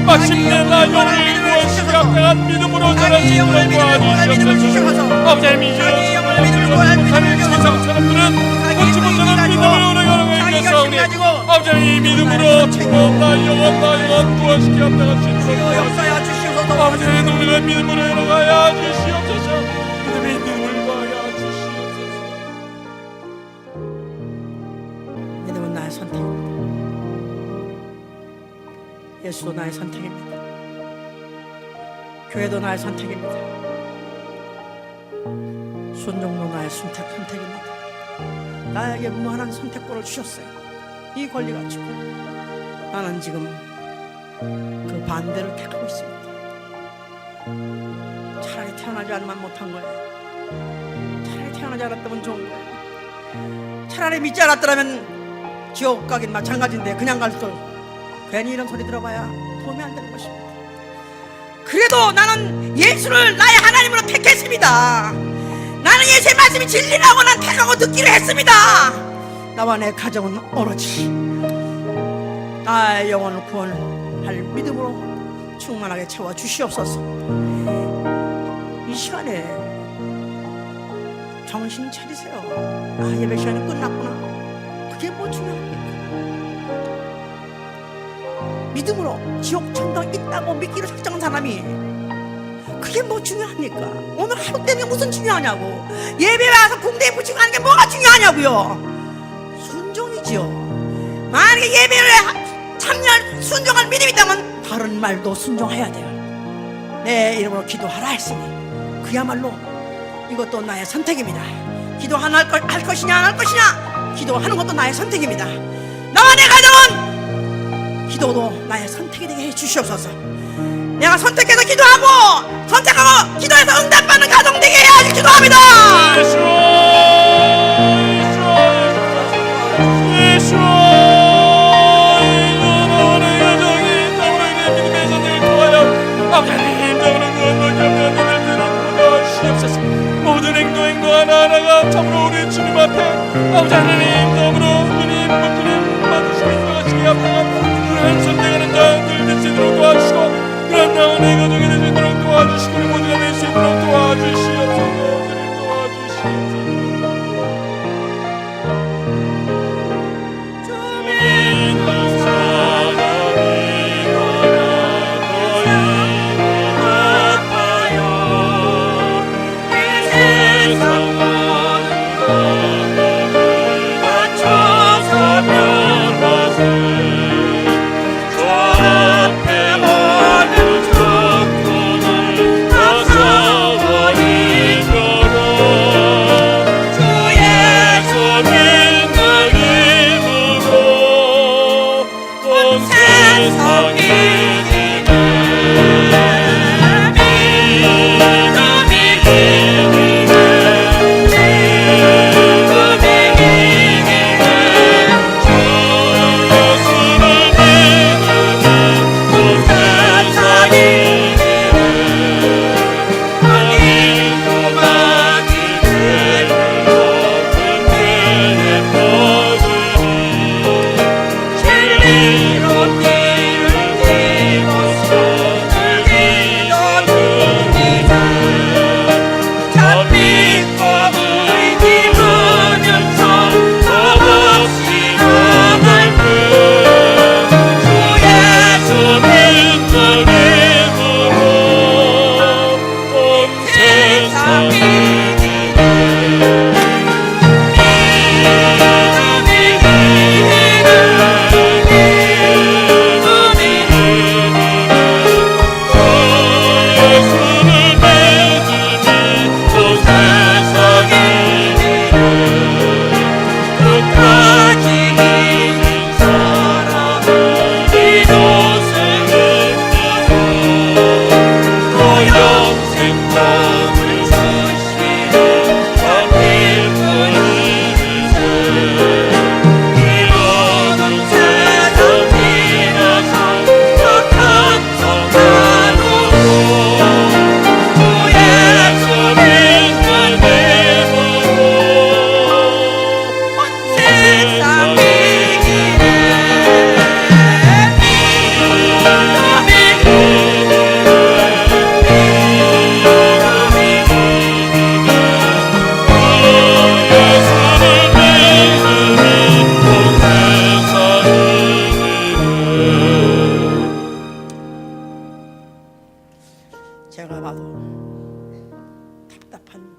마침내 나 영혼을 구원시켜 합당한 믿음으로 자랄 수 있도록 도와주시옵소서. 아버지 하나님 이제 하는 세상 사람들은 얻지 못하는 믿음을 우리가 얘기했사오니 아버지 하나님 이 믿음으로 참으로 나 영혼 구원시켜 합당할 수 있도록 도와주시옵소서. 아버지 하나님 우리가 믿음으로 열어가야 주시옵소서. 믿음의 믿음을 가야 주시옵소서. 믿음은 나의 선택입니다. 예수도 나의 선택입니다. 교회도 나의 선택입니다. 순종도 나의 선택입니다. 나에게 무한한 선택권을 주셨어요. 이 권리 가지고 나는 지금 그 반대를 택하고 있습니다. 차라리 태어나지 않으면 못한 거예요. 차라리 태어나지 않았다면 좋은 거예요. 차라리 믿지 않았더라면 지옥 가긴 마찬가지인데 그냥 갈 걸. 괜히 이런 소리 들어봐야 도움이 안 되는 것입니다. 그래도 나는 예수를 나의 하나님으로 택했습니다. 나는 예수의 말씀이 진리라고 난 택하고 듣기로 했습니다. 나와 내 가정은 오로지 나의 영혼을 구원할 믿음으로 충만하게 채워 주시옵소서. 이 시간에 정신 차리세요. 예배 시간이 끝났구나. 그게 뭐 중요합니까? 믿음으로 지옥 천당 있다고 믿기로 작정한 사람이 그게 뭐 중요합니까? 오늘 하루 때문에 무슨 중요하냐고. 예배 와서 궁대에 붙이고 하는 게 뭐가 중요하냐고요. 순종이지요. 만약에 예배를 참여할 순종할 믿음이 있다면 다른 말도 순종해야 돼요. 내 이름으로 기도하라 했으니 그야말로 이것도 나의 선택입니다. 기도 할 것이냐 안 할 것이냐 기도하는 것도 나의 선택입니다. 나와 내 가정은 기도도 나의 선택이 되게 해 주시옵소서. 내가 선택해서 기도하고 선택하고 기도해서 응답받는 가정 되게 해야지 기도합니다. 모든 행동 하나하나가 참으로 우리 주님 앞에 아버지 하나님 참으로 주님 받으시고 인도하시기 합당한 그러한 선택하는 자들 될 수 있도록 도와주시고 그런 나와 내 가정이 될 수 있도록 도와주시고 우리 모두가 될 수 있도록 도와주시옵소서. 주님 제가 봐도 답답한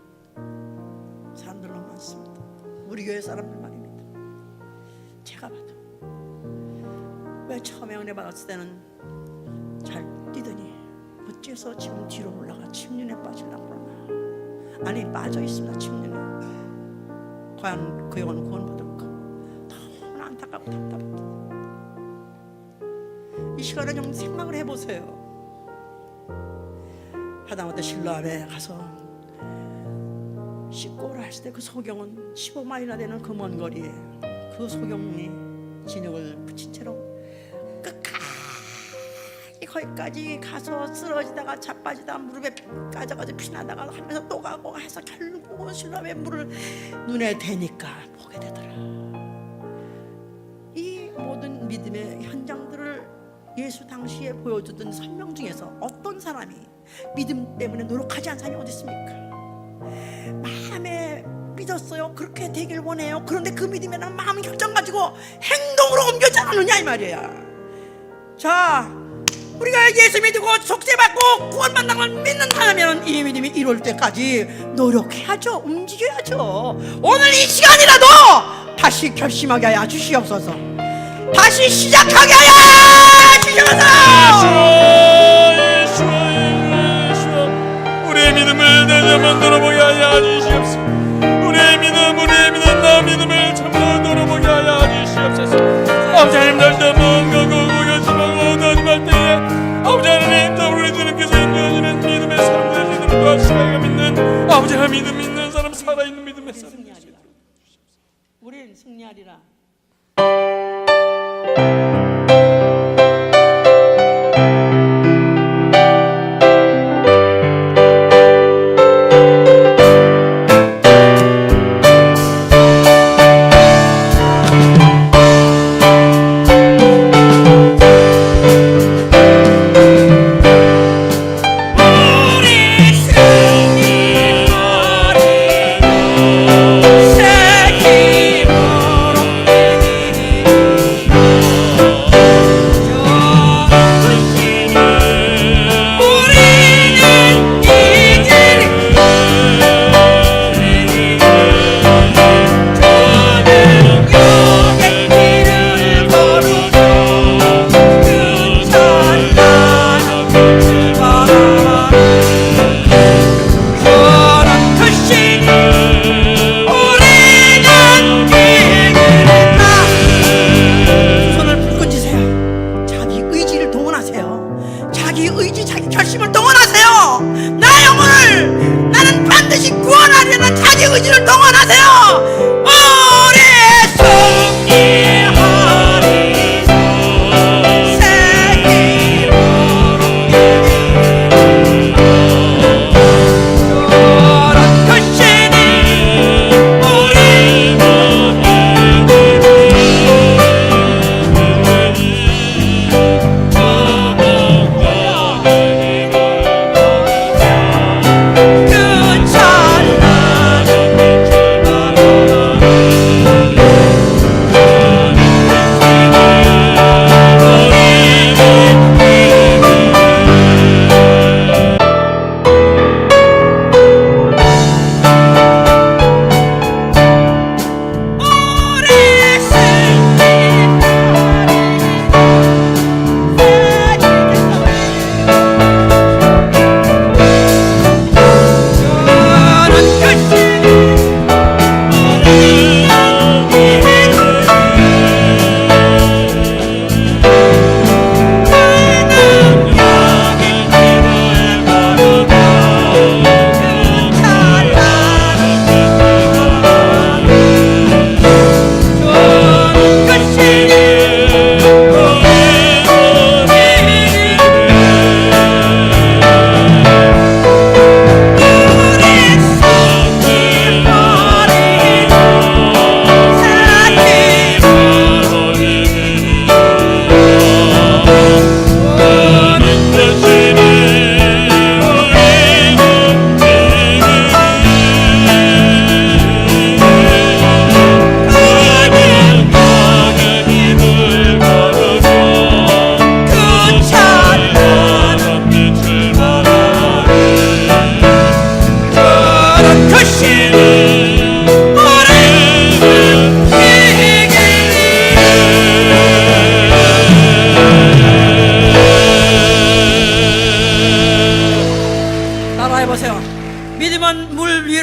사람들 너무 많습니다. 우리 교회 사람들 말입니다. 제가 봐도 왜 처음에 은혜 받았을 때는 잘 뛰더니 어째서 지금 뒤로 올라가 침륜에 빠지려고 그러나. 아니 빠져 있습니다. 침륜에. 과연 그 영혼은 구원받을까? 너무나 안타깝고 답답합니다. 이 시간에 좀 생각을 해보세요. 하다못해 실로암에 가서 씻고 오라 했을 때 그 소경은 15마일이나 되는 그 먼 거리에 그 소경이 진흙을 붙인 채로 끝까지 거기까지 가서 쓰러지다가 자빠지다가 무릎에 까져가지고 피나다가 하면서 또 가고 해서 결국은 실로암의 물을 눈에 대니까 보게 되더라. 이 모든 믿음의 현장들을 예수 당시에 보여주던 설명 중에서 어떤 사람이 믿음 때문에 노력하지 않은 사람이 어디 있습니까? 마음에 믿었어요. 그렇게 되길 원해요. 그런데 그 믿음에 난 마음 결정 가지고 행동으로 옮겨지 않느냐 이 말이야. 자, 우리가 예수 믿고 속죄받고 구원받는 걸 믿는다면 이 믿음이 이룰 때까지 노력해야죠. 움직여야죠. 오늘 이 시간이라도 다시 결심하게 하여 주시옵소서. 다시 시작하게 하여 주시옵소서. 우리의 믿음을 내려 만들어보게 하여 주시옵소서. 우리의 믿음 나 믿음을 참으로 돌아보게 하여 주시옵소서. 아버지 하나님 날짜 뭔가 고고여심하고 다짐할 때에 아버지 하나님 우리 주님께서 인도하시는 믿음의 사람들의 믿음과 시간을 믿는 아버지 하나님 믿음 있는 사람 살아있는 믿음의 사람 우리는 승리하리라.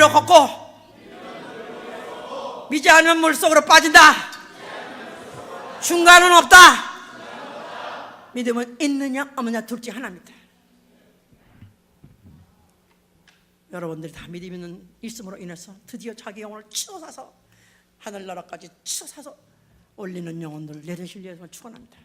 돌려 걷고 믿지 않으면 물속으로 빠진다. 중간은 없다. 믿음은 있느냐 없느냐 둘 중 하나입니다. 여러분들이 다 믿음 있는 있음으로 인해서 드디어 자기 영혼을 치솟아서 하늘나라까지 치솟아서 올리는 영혼들을 내리실 예수님을 축원합니다.